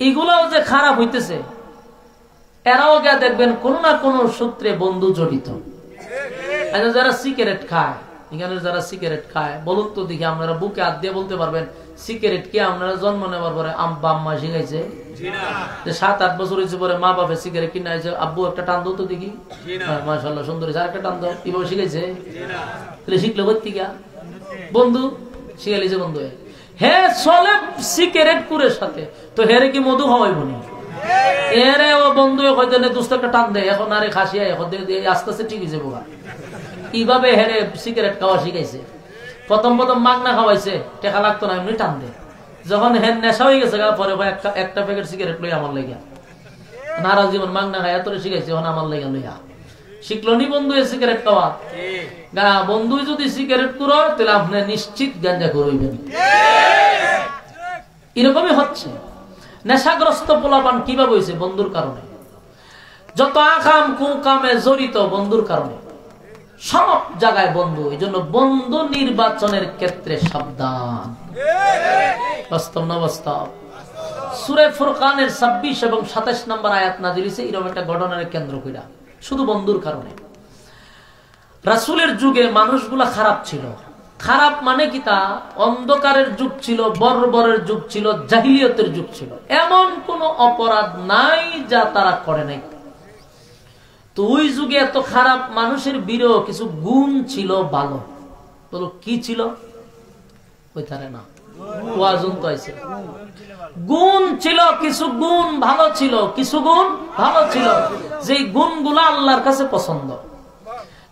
এগুলাও যে খারাপ হইতেছে, এরাও গিয়ে দেখবেন কোন না কোন সূত্রে বন্ধু জড়িত। যারা সিগারেট খায়, এখানে যারা সিগারেট খায়, বলুন তো দেখি, আপনারা বুকে হাত দিয়ে বলতে পারবেন সিগারেট কি আপনারা জন্ম নেওয়ার পরে আব্বা আম্মা শিখাইছে? যে 7-8 বছর হয়েছে পরে মা বাবা সিগারেট কিনে আইছে, আব্বু একটা টান দাও তো দেখি, মাশাআল্লাহ সুন্দর হয়েছে, আরেকটা টান দাও, এভাবে শিখাইছে? তাহলে শিখলো করতে গিয়া বন্ধু শিখাইছে বন্ধু। হে চলে সিগারেট কুরের সাথে, তো হেরে কি মধু খাওয়াইব নি? এরে ও বন্ধু হয়তো দুস্থ একটা টান দেয়, এখন আরে খাসিয়া এখন আস্তে আস্তে ঠিক হয়েছে বোকা। এইভাবে হেরে সিগারেট খাওয়া শিখাইছে। প্রথম মাগনা খাওয়াইছে, টেকা লাগতো না, এমনি টান দেয়। যখন হেন নেশা হয়ে গেছে পরে একটা প্যাকেট সিগারেট লই আমার লেগা, নারা জীবন মাগনা খায় এত শিখাইছে, এখন আমার লেগা লইয়া শিখলো নি বন্ধু সিগারেট খাওয়া। বন্ধু যদি সিগারেট করো তাহলে আপনি নিশ্চিত গাঞ্জা করবেন। এরকমই হচ্ছে। নেশাগ্রস্ত পোলাপান কিভাবে হয়েছে? বন্ধুর কারণে। যত আকাম কুকামে জড়িত বন্ধুর কারণে, সব জায়গায় বন্ধু। এই জন্য বন্ধু নির্বাচনের ক্ষেত্রে সাবধান। বাস্তব না বাস্তব? সূরা ফুরকানের 26 এবং 27 নম্বর আয়াত নাযিল হয়েছে এরকম একটা ঘটনার কেন্দ্র কইরা, শুধু বন্ধুর কারণে। রাসূলের যুগে মানুষগুলা খারাপ ছিল। খারাপ মানে কি? তা অন্ধকারের যুগ ছিল, বর্বরের যুগ ছিল, জাহিলিয়তের যুগ ছিল। এমন কোন অপরাধ নাই যা তারা করে নাই। তো ওই যুগে এত খারাপ মানুষের বিরহ কিছু গুণ ছিল ভালো। বলো কি ছিল? ওই তারে না ওয়াজুন তো আইছে। গুণ ছিল, কিছু গুণ ভালো ছিল, কিছু গুণ ভালো ছিল, যেই গুণগুলা আল্লাহর কাছে পছন্দ,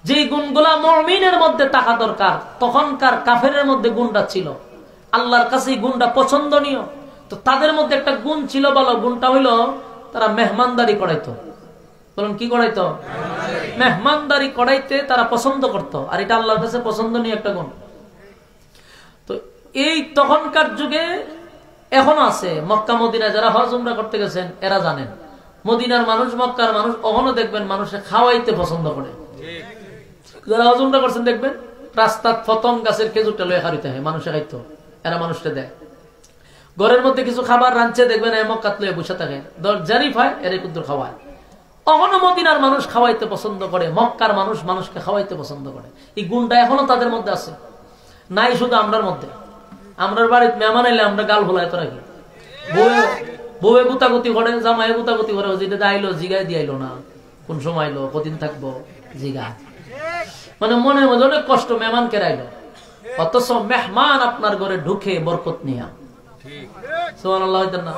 যে গুণগুলা মুমিনের মধ্যে থাকা দরকার। তখনকার কাফেরের মধ্যে গুণটা ছিল, আল্লাহর কাছে এই গুণটা পছন্দনীয়। তো তাদের মধ্যে একটা গুণ ছিল ভালো, গুণটা হইলো তারা মেহমানদারি করাইতো। বলুন কি করাইতো? মেহমানদারি করাইতে তারা পছন্দ করত, আর এটা আল্লাহর কাছে পছন্দনীয় একটা গুণ। তো এই তখনকার যুগে এখনো আছে। মক্কা মদিনা যারা হজ উমরা করতে গেছেন এরা জানেন, মদিনার মানুষ, মক্কার মানুষ কখনো দেখবেন মানুষে খাওয়াইতে পছন্দ করে। যারা হজ উমরা করছেন দেখবেন রাস্তার প্রথম গাছের খেজুরটা লয়ে খাইতে হয়, মানুষে খাইতো, এরা মানুষটা দেয়। ঘরের মধ্যে কিছু খাবার রাঁধছে দেখবেন মক্কাত লয়ে বসে থাকে, জারিফ হয় এর কুদ্দুর খাওয়ায়। অহনো মদিনার মানুষ খাওয়াইতে পছন্দ করে, মক্কার মানুষ মানুষকে খাওয়াইতে পছন্দ করে। এই গুণটা এখনো তাদের মধ্যে আছে, নাই শুধু আমরার মধ্যে। আমরার বাড়িতে মেহমান এলে আমরা গাল ভোলা এত রাখি, বউয়ে গুতাগুতি করে, জামাইয়ে গুতাগুতি করে, যেটা আইলো জিগাই দিয়ে আইলো না, কোন সময় আইলো, কদিন থাকবো, জিগা। মানে মনের মধ্যে অনেক কষ্ট, মেহমান কেরাইলো। অথচ মেহমান আপনার ঘরে ঢুকে বরকত নিয়া, সুবহানাল্লাহ হইতেন না?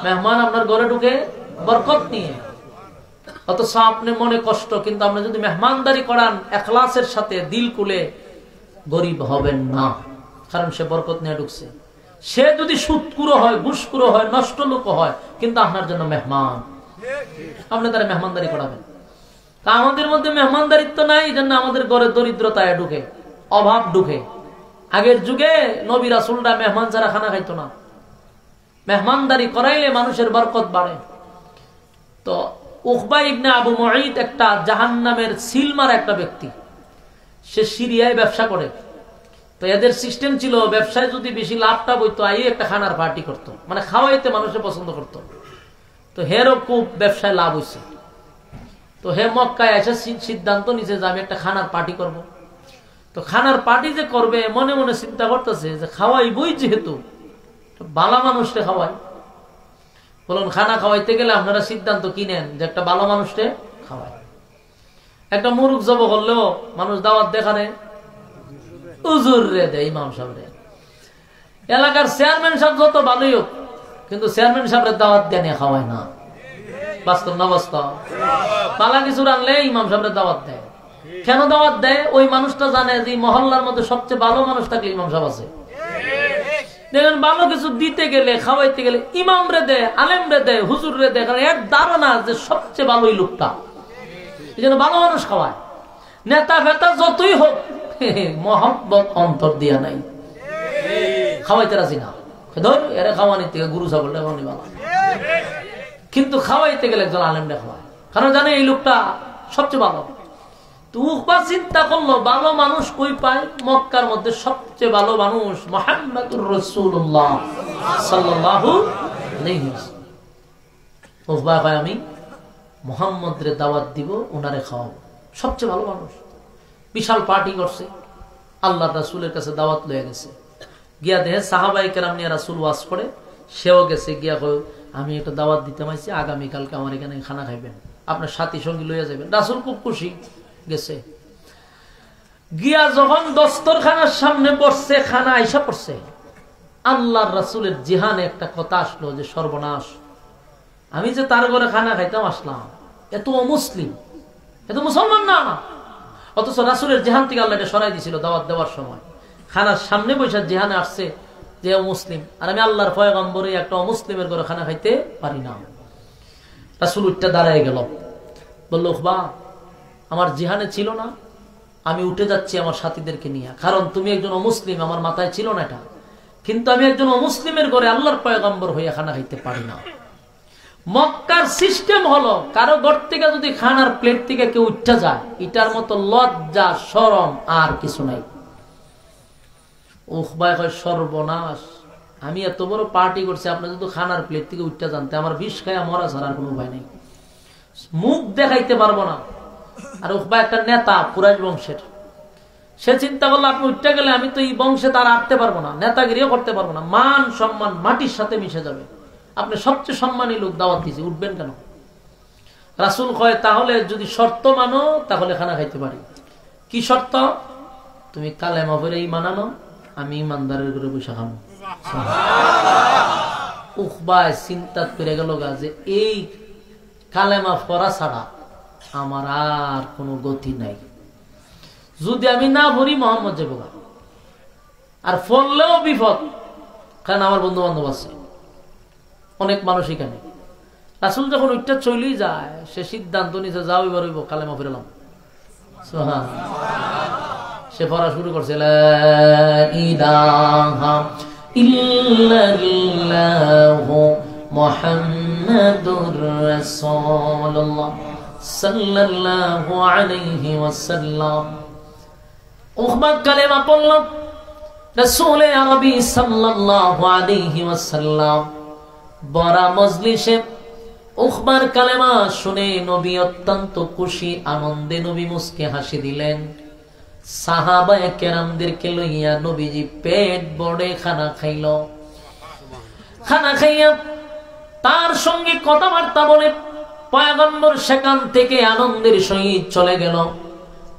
মেহমান আপনার ঘরে ঢুকে বরকত নিয়ে, অথচ আপনি মনে কষ্ট। কিন্তু আপনি যদি মেহমানদারি করান এখলাসের সাথে, দিল কুলে, গরিব হবেন না, কারণ সে বরকত নিয়ে ঢুকছে। সে যদি সুদকুরো হয়, ঘুষকুরো হয়, নষ্ট লোক হয়, কিন্তু আপনার জন্য মেহমান, আপনি তারা মেহমানদারি করাবেন। তা আমাদের মধ্যে মেহমানদারিত্ব নাই, এই জন্য আমাদের ঘরে দরিদ্রতায় ঢুকে, অভাব ঢুকে। আগের যুগে নবী রাসূলরা মেহমান ছাড়া খানা খাইতো না। মেহমানদারি করাইলে মানুষের বরকত বাড়ে। তো উকবা ইবনে আবু মুঈত একটা জাহান্নামের সিলমার একটা ব্যক্তি, সে সিরিয়ায় ব্যবসা করে। তো এদের সিস্টেম ছিল, ব্যবসায় যদি বেশি লাভটা বইতো, আইয়ে একটা খানার পার্টি করতো, মানে খাওয়াইতে মানুষে পছন্দ করতো। তো হেরও খুব ব্যবসায় লাভ হয়েছে। তো হে মক্কায় এসে সিদ্ধান্ত নিছে যে আমি একটা খানার পার্টি করব। তো খানার পার্টি যে করবে মনে মনে চিন্তা করতেছে যে খাওয়াই বই, যেহেতু ভালো মানুষকে খাওয়াই। বলুন, খানা খাওয়াইতে গেলে আপনারা সিদ্ধান্ত কি নেন যে একটা ভালো মানুষকে খাওয়াই। একটা মুরুখ জব করলেও মানুষ দাওয়াত দেখানে হুজুর রে দেয়, ইমাম সাহেব রে। এলাকার চেয়ারম্যান সাহেব যত ভালোই হোক, কিন্তু চেয়ারম্যান সাহেবের দাওয়াত দেয় না, খাওয়ায় না। বাস্তব না বাস্তব? পালা কিছু রানলে ইমাম সাহেবের দাওয়াত দেয়। কেন দাওয়াত দেয়? ওই মানুষটা জানে যে মহল্লার মধ্যে সবচেয়ে ভালো মানুষ থাকলে ইমাম সাহেব আছে। দেখেন, ভালো কিছু দিতে গেলে, খাওয়াইতে গেলে ইমাম রে দেয়, আলেম রে দেয়, হুজুর রে দেয়, কারণ এর ধারণা যে সবচেয়ে ভালো ওই লোকটা, এই জন্য ভালো মানুষ খাওয়ায়। নেতা ফেতা যতই হোক, মহব্বত অন্তর দিয়া নাই, খাওয়াইতে রাজি না। ধর এরা খাওয়ানি থেকে গুরু ছাগল খাওয়ানি ভালো, কিন্তু খাওয়াইতে গেলে একজন আলেমরে খাওয়ায়, কারণ জানে এই লোকটা সবচেয়ে ভালো। তো উকবা চিন্তা করলো, ভালো মানুষ কই পায়? মক্কার মধ্যে সবচেয়ে ভালো মানুষ মুহাম্মদুর রাসূলুল্লাহ সাল্লাল্লাহু আলাইহি ওয়াসাল্লাম। উকবা কয় আমি মুহাম্মদরে দাওয়াত দিব, ওনারে খাওয়াবো, সবচেয়ে ভালো মানুষ। বিশাল পার্টি করছে, আল্লাহর রাসূলের কাছে দাওয়াত লয়ে গেছে। গিয়া দেখে সাহাবায়ে কেরাম নিয়ে রাসূল ওয়াজ করে, সেও গেছে। গিয়া কয় আমি একটা দাওয়াত দিতে মাইছি, আগামীকালকে আমার এখানে খানা খাইবেন, আপনার সাথী সঙ্গী লইয়া যাবেন। রাসূল খুব খুশি, গেছে। গিয়া যখন দস্তরখানার সামনে বসছে, খানা আইসা পড়ছে, আল্লাহর রাসূলের জিহানে একটা কথা আসলো যে সর্বনাশ, আমি যে তার ঘরে খানা খাইতাম আসলাম, এত অমুসলিম, এত মুসলমান না, অথচ রাসূলের জিহান থেকে আল্লাহ এটা সরাই দিছিল দাওয়াত দেওয়ার সময়। খানার সামনে বসে জিহানে আসছে যে অমুসলিম, আর আমি আল্লাহর পয়গম্বরে একটা অমুসলিমের ঘরে খানা খাইতে পারি না। রাসূল উঠতে দাঁড়ায় গেল, বলল উকবা আমার জিহানে ছিল না, আমি উঠে যাচ্ছি আমার সাথীদেরকে নিয়ে, কারণ তুমি একজন অমুসলিম, আমার মাথায় ছিল না এটা, কিন্তু আমি একজন অমুসলিমের ঘরে আল্লাহর পয়গম্বর হইয়া খানা খাইতে পারি না। মক্কার সিস্টেম হলো, কারো ঘর থেকে যদি খানার প্লেট থেকে কেউ উঠে যায়, এটার মতো লজ্জা শরম আর কিছু নাই। উকবা কয় সর্বনাশ, আমি এত বড় পার্টি করছি, আপনি যদি খানার প্লেট থেকে উঠতে জানতে, আমার বিষ খায়া মরা ছাড়া আর কোনো উপায় নেই, মুখ দেখাইতে পারবো না। আর উকবা একটা নেতা, কুরাইশ বংশের, সে চিন্তা করলো আপনি উঠতে গেলে আমি তো এই বংশে তার আটতে পারবো না, নেতাগিরিও করতে পারবো না, মান সম্মান মাটির সাথে মিশে যাবে। আপনি সবচেয়ে সম্মানী লোক, দাওয়াত দিয়েছে, উঠবেন কেন? রাসূল কয় তাহলে যদি শর্ত মানো তাহলে খানা খাইতে পারি। কি শর্ত? তুমি কালেমা পড়ে ঈমান আনো, আমি ঈমানদারের ঘরে বসে খাবো। উকবা চিন্তা করে গেল যে এই কালেমা পড়া ছাড়া আমার আর কোনো গতি নাই, যদি আমি না পড়ি মোহাম্মদ যাবো, আর পড়লেও বিপদ, কারণ আমার বন্ধু বান্ধব আছে, অনেক মানুষ এখানে। রাসূল যখন ওইটা চলেই যায়, সে সিদ্ধান্ত নিছে যাও এবার হইব কালেমা ফিরলাম। সে পড়া শুরু করছে, লা ইলাহা ইল্লাল্লাহু মুহাম্মাদুর রাসূলুল্লাহ সাল্লাল্লাহু আলাইহি ওয়াসাল্লাম। উকবা কালেমা পড়ল, রাসূল আরবি সাল্লাল্লাহু আলাইহি ওয়াসাল্লাম বড় মজলিসে উকবার কালেমা শুনে নবী অত্যন্ত খুশি, আনন্দে নবী মুস্কে হাসি দিলেন। সাহাবায়ে কেরামদেরকে লইয়া নবীজি পেট ভরে খানা খাইল। খানা খাইয়া তার সঙ্গে কথাবার্তা বলে পয়গম্বর সেখান থেকে আনন্দের সহিত চলে গেল।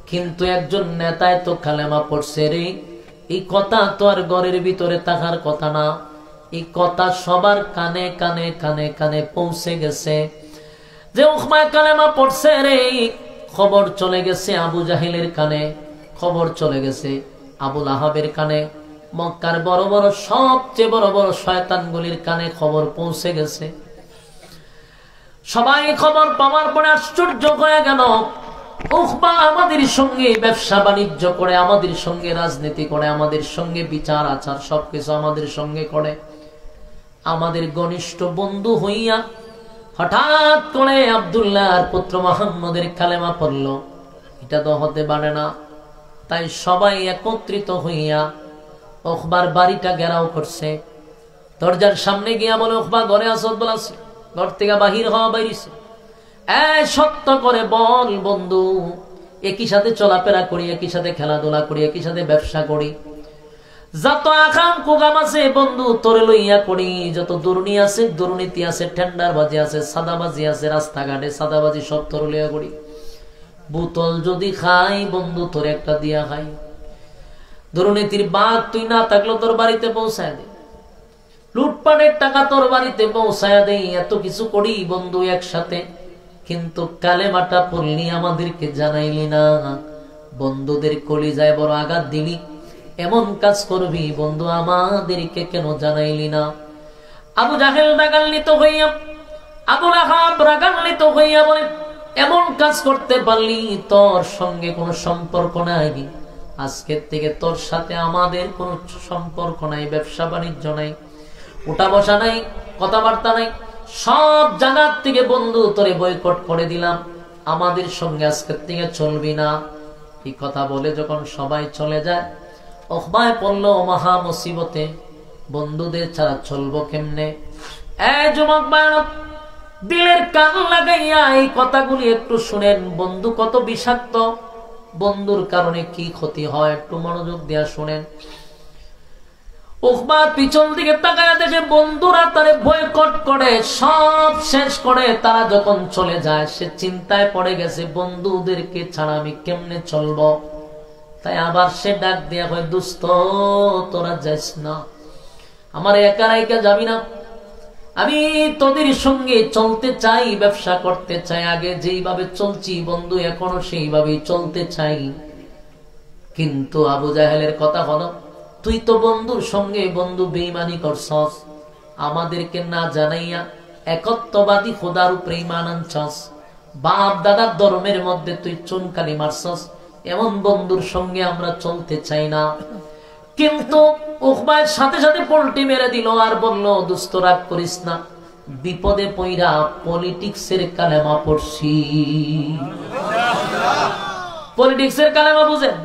কিন্তু একজন নেতায় তো কালেমা পড়ছে রে, এই কথা তো আর ঘরের ভিতরে থাকার কথা না, এই কথা সবার কানে কানে কানে কানে পৌঁছে গেছে যে উকবা কালেমা পড়ছে রে। খবর চলে গেছে আবু জাহিলের কানে, খবর চলে গেছে আবু লাহাবের কানে, মক্কার বড় বড় সবচেয়ে বড় বড় শয়তানগুলির কানে খবর পৌঁছে গেছে। সবাই খবর পাওয়ার পরে আশ্চর্য হয়ে গেল। উকবা আমাদের সঙ্গে ব্যবসা বাণিজ্য করে, আমাদের সঙ্গে রাজনীতি করে, আমাদের সঙ্গে বিচার আচার সবকিছু আমাদের সঙ্গে করে, আমাদের ঘনিষ্ঠ বন্ধু হইয়া হঠাৎ করে আব্দুল্লাহর পুত্র মুহাম্মদের কালেমা পড়ল। এটা তো হতে পারে না। তাই সবাই একত্রিত হইয়া উকবার বাড়িটা ঘেরাও করছে। দরজার সামনে গিয়া বলে, উকবা ঘরে আসো? বলে আছে। ঘর থেকে বাহির হওয়া বাইরিছে। সত্য করে বল বন্ধু, একই সাথে চলাফেরা করি, একই সাথে খেলাধুলা করি, একই সাথে ব্যবসা করি, যত আকাম কোগাম আছে বন্ধু তোরে লইয়া করি, যত দুর্নীতি আছে, দুর্নীতি আছে, টেন্ডারবাজি আছে, সাদাবাজি আছে, রাস্তাঘাটে সাদাবাজি সব তোরে লইয়া করি। বোতল যদি খাই বন্ধু তোরে একটা দিয়া খাই। দুর্নীতির বাঘ তুই না থাকলেও তোর বাড়িতে পৌঁছায় দে, লুটপাটের টাকা তোর বাড়িতে পৌঁছায় দে, এত কিছু করি বন্ধু একসাথে। কিন্তু কালেমাটা পড়লি আমাদেরকে জানাইলি না, বন্ধুদের কলিজায় বড় আঘাত দিলি, এমন কাজ করবি বন্ধু আমাদেরকে কেন জানাইলি না? আবু জাহেল রাগান্বিত হইয়া, আবু লাহাব রাগান্বিত হইয়া বলে, এমন কাজ করতে পারলি, তোর সঙ্গে কোনো সম্পর্ক নাই, আজকের থেকে তোর সাথে আমাদের কোনো সম্পর্ক নাই, ব্যবসা বাণিজ্য নাই, উঠা বসা নাই, কথাবার্তা নাই, সব জায়গার থেকে বন্ধু তোরে বয়কট করে দিলাম, আমাদের সঙ্গে আজকের থেকে চলবি না। এই কথা বলে যখন সবাই চলে যায়, উকবায় পড়লো মহা মুসিবতে, বন্ধুদের ছাড়া চলবো কেমনে? যুবক ভাইরা, দিলের কান লাগাইয়া এই কথাগুলি একটু শুনেন। বন্ধু কত বিষাক্ত, বন্ধুর কারণে কি ক্ষতি হয় একটু মনোযোগ দিয়া শুনেন। উকবা পিছন দিকে তাকায় দেখে বন্ধুরা তারে বয়কট করে, সব শেষ করে তারা যখন চলে যায়, সে চিন্তায় পড়ে গেছে বন্ধুদেরকে ছাড়া আমি কেমনে চলবো। তাই আবার সে ডাক দিয়া কয়, দোস্ত তোরা যাইস না, আমার একা রাইকা যাবি না, আমি তোদের সঙ্গে চলতে চাই, ব্যবসা করতে চাই, আগে যেইভাবে চলছি বন্ধু এখনো সেইভাবেই চলতে চাই। কিন্তু আবু জাহেলের কথা হলো, তুই তো বন্ধুর সঙ্গে বন্ধু বেঈমানি করছস, আমাদেরকে না জানাইয়া একত্ববাদী খোদার উপরে ঈমান আনছস, বাপ দাদার ধর্মের মধ্যে তুই চুনকালি মারছস, এমন বন্ধুর সঙ্গে আমরা চলতে চাই না। কিন্তু উকবার সাথে সাথে পল্টি মেরে দিল আর বলল, দোস্ত রাগ করিস না, বিপদে পইরা পলিটিক্সের কালেমা পড়ছি। পলিটিক্সের কালেমা বুঝেন?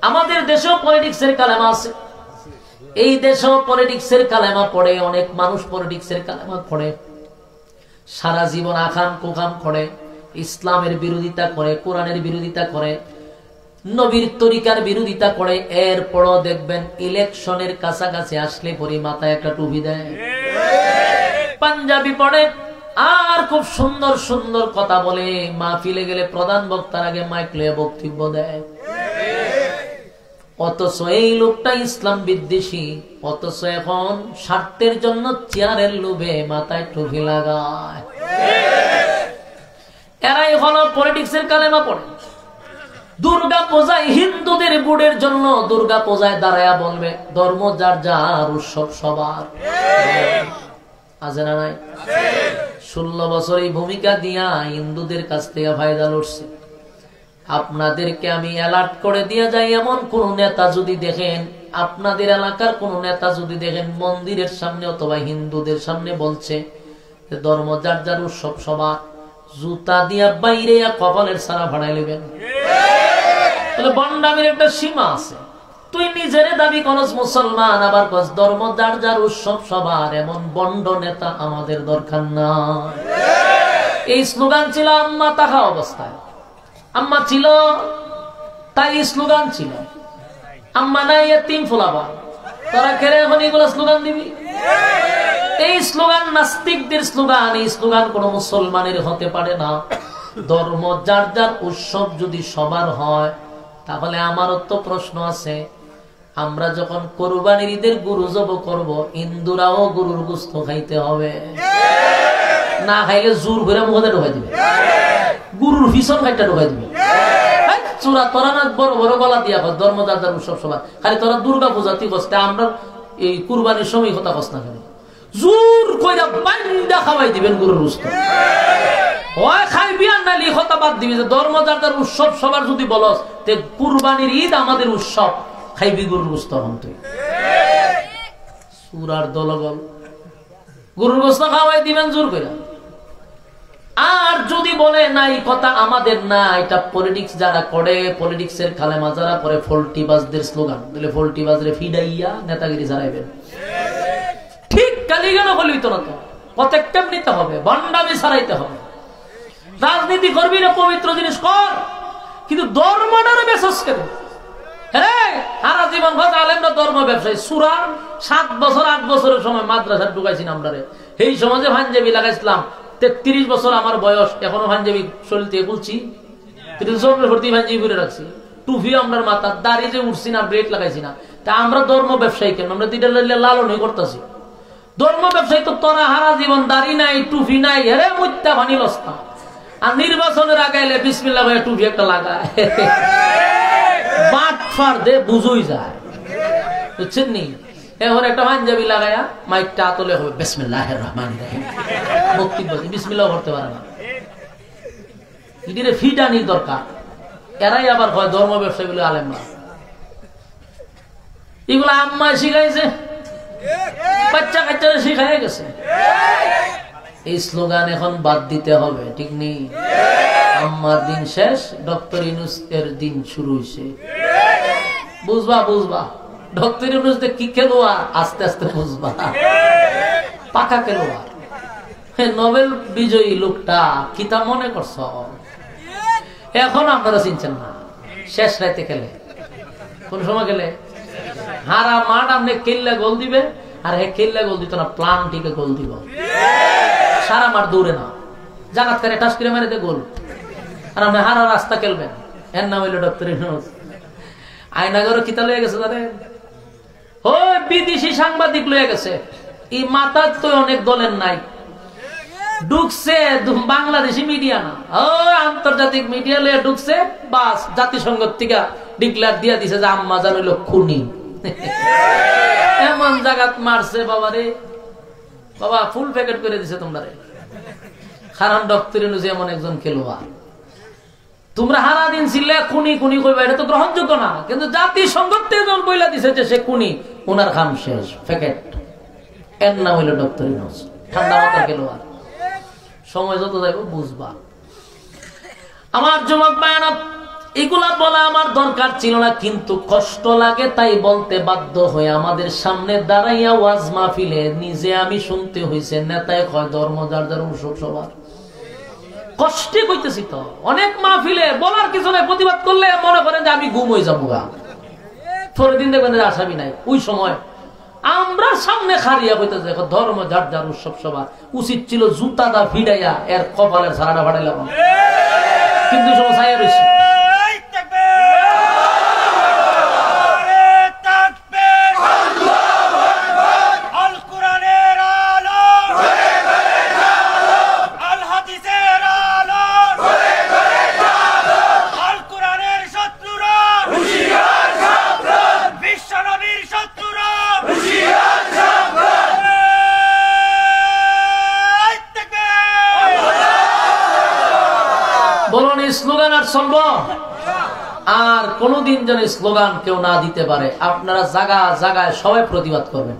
আমাদের দেশেও পলিটিক্সের কালেমা আছে, এই দেশেও পলিটিক্সের কালেমা পড়ে, অনেক মানুষ পলিটিক্সের কালেমা পড়ে, সারা জীবন আখাম কুখাম করে, ইসলামের বিরোধিতা করে, কোরআনের বিরোধিতা করে, নবীর তরিকার বিরোধিতা করে। এরপরও দেখবেন ইলেকশনের কাছাকাছি আসলে পরে মাথায় একটা টুপি দেয়, পাঞ্জাবি পড়ে, আর খুব সুন্দর সুন্দর কথা বলে, মাহফিলে গেলে প্রধান বক্তার আগে মাইক লয়ে বক্তব্য দেয়। অথচ এই লোকটা ইসলাম বিদ্বেষী, অথচ এখন স্বার্থের জন্য চেয়ারের লোভে মাথায় টুপি লাগায়। এরাই হলো পলিটিক্সের কালেমা পড়ে। দুর্গা পূজায় হিন্দুদের বুড়ের জন্য দুর্গা পূজায় দাঁড়ায়া বলবে, ধর্ম যার যার, উৎসব সবার। আছে না নাই? 16 বছর এই ভূমিকা দিয়া হিন্দুদের কাছ থেকে ফায়দা লড়ছে। আপনাদেরকে আমি অ্যালার্ট করে দিয়ে যাই, এমন কোন নেতা যদি দেখেন, আপনাদের এলাকার কোন নেতা যদি দেখেন মন্দিরের সামনে অথবা হিন্দুদের সামনে বলছে ধর্ম যার যার, উৎসব সবার, জুতা দিয়া বাইরে কপালের সারা ভাড়াই নেবেন। তাহলে বন্ডামির একটা সীমা আছে। তুই নিজের দাবি করস মুসলমান, আবার কস ধর্ম যার যার, উৎসব সবার, এমন বন্ড নেতা আমাদের দরকার না। এই স্লোগান ছিল আম্মা তাহা অবস্থায়, আম্মা ছিল তাই স্লোগান ছিল, আম্মা নাই তিন ফোলাবা, তারা কেড়ে এখন এগুলো স্লোগান দিবি। এই স্লোগান নাস্তিকদের স্লোগান, এই স্লোগান কোন মুসলমানের হতে পারে না। ধর্ম যার যার, উৎসব যদি সবার হয়, তাহলে আমারও তো প্রশ্ন আছে, আমরা যখন কোরবানির ঈদের গরু জব করব, হিন্দুরাও গরুর গোশত খাইতে হবে, না খাইলে জোর করে মুখে ঢোকাই দিবে, গরুর পিছন খাইটা ঢোকাই দিবে। চূড়া তোরা না বড় বড় গলা দিয়া কস ধর্ম যার যার উৎসব সবার, খালি তোরা দুর্গা পূজা তুই কস, আমরা এই কুরবানির সময় কথা কস না কেন? জোর কইরা বান্দা খাওয়াই দিবেন গরুর গোশত, ওই খাইবি আর নালি কথা বাদ দিবি। যে ধর্ম যার যার উৎসব সবার যদি বলস, তে কুরবানির ঈদ আমাদের উৎসব, খাইবি গরুর গোশত। হন তুই সুরার দলগল গরুর গোশত খাওয়াই দিবেন জোর কইরা। আর যদি বলে না এই কথা আমাদের না, এটা পলিটিক্স যারা করে, পলিটিক্স এর খালেমা যারা পরে, ফল্টিবাজদের স্লোগান দিলে ফল্টিবাজরে ফিডাইয়া নেতাগিরি ছাড়াইবেন। ঠিক কালিগান হলে হইতো না, তো প্রত্যেকটা নিতে হবে, বান্ডামি ছাড়াইতে হবে। রাজনীতি করবি না, পবিত্র জিনিস কর, কিন্তু ধর্মটারে বেসস করে। হ্যাঁ, সারা জীবন ঘর আলেমরা ধর্ম ব্যবসায়ী। সুরা 7 বছর 8 বছরের সময় মাদ্রাসা ঢুকাইছি আমরা রে। এই সমাজে পাঞ্জাবি লাগাইছিলাম, 33 বছর আমার বয়স, এখনো পাঞ্জাবি শরীর থেকে খুলছি, 30 ভর্তি পাঞ্জাবি ঘুরে রাখছি, টুপি আমরা মাথা, দাড়ি যে উঠছি না, ব্রেড লাগাইছি না। তা আমরা ধর্ম ব্যবসায়ী কেন? আমরা দুইটা লালনই করতেছি। ধর্ম ব্যবসায়ী তো তোরা হারা জীবন দাড়ি নাই, টুপি নাই, হেরে মুত্যা ভানি লস্তা। আর নির্বাচনের আগে এলে বিসমিল্লাহ ভাই টুপি একটা লাগায়, বাট ফার দে বুঝুই যায়, বুঝছেন নি? এখন একটা পাঞ্জাবি লাগায়া মাইকটা আতলে হবে বিসমিল্লাহির রহমানির রহিম, বক্তব্য বিসমিল্লাহ করতে পারে না। এটিরে ফিটানির দরকার। এরাই আবার হয় ধর্ম ব্যবসায়ী বলে আলেমরা। এগুলো আম্মা শিখাইছে, বাচ্চা কাচ্চারা শিখাই গেছে। এই স্লোগান এখন বাদ দিতে হবে, ঠিক নেই? আম্মার দিন শেষ, ডক্টর ইউনূস এর দিন শুরু হয়েছে। বুঝবা বুঝবা, ডক্টর ইউনূস কি খেলোয়াড়, আস্তে আস্তে বুঝবা। পাকা খেলোয়াড়, নোবেল বিজয়ী লোকটা, কিতা মনে করছ? এখন আপনারা চিনছেন না, শেষ রাইতে খেলে, কোন সময় খেলে? হারা মাঠ আপনি কেল্লা গোল দিবে, আর হে কেল্লা গোল দিত না, প্লান টিকে গোল দিব। সারা মাঠ দৌড়ে না, জাগাত করে টাস করে মেরে দে গোল। আর আপনি হারা রাস্তা খেলবেন। এর নাম হইল ডক্টর ইউনূস। আয়নাগরে কিতা লয়ে গেছে জানেন? ও বিদেশি সাংবাদিক লয়ে গেছে। এই মাথা তো অনেক দলের নাই, ঢুকছে বাংলাদেশি মিডিয়া না, ও আন্তর্জাতিক মিডিয়া লয়ে ঢুকছে। বাস জাতিসংঘ থেকে ডিক্লেয়ার দিয়া দিছে যে আম্মা জান হইল খুনি। এমন জায়গাত মারছে বাবারে বাবা, ফুল প্যাকেট করে দিছে তোমরা রে। কারণ ডক্টর ইউনূস এমন একজন খেলোয়াড়। তোমরা হারা দিন ছিলে খুনি খুনি কইবা, এটা তো গ্রহণযোগ্য না। কিন্তু জাতিসংঘ যখন বইলা দিছে যে সে খুনি, ওনার খাম শেষ, প্যাকেট। এর নাম হইল ডক্টর ইউনূস, ঠান্ডা মাথার খেলোয়াড়। সময় যত যাইব বুঝবা। আমার যুবক ভাইরা, এগুলা বলা আমার দরকার ছিল না, কিন্তু কষ্ট লাগে তাই বলতে বাধ্য হয়ে আমাদের সামনে দাঁড়াইয়া ওয়াজ মাহফিলে নিজে আমি শুনতে হইছে। নেতায় কয় ধর্ম যার যার উৎসব সবার, কষ্টে কইতেছি তো। অনেক মাহফিলে বলার কিছু নাই, প্রতিবাদ করলে মনে করেন যে আমি গুম হয়ে যাবো গা, পরের দিন দেখবেন যে আসামি নাই। ওই সময় আমরা সামনে খারিয়া কইতেছে ধর্ম যার যার উৎসব সবার। উচিত ছিল জুতাটা ভিড়াইয়া এর কপালের সারাটা ফাটাইলাম, কিন্তু সময় ছায়া রয়েছে। স্লোগান আর চলবো, আর কোনদিন যেন স্লোগান কেউ না দিতে পারে। আপনারা জায়গা জায়গায় সবাই প্রতিবাদ করবেন,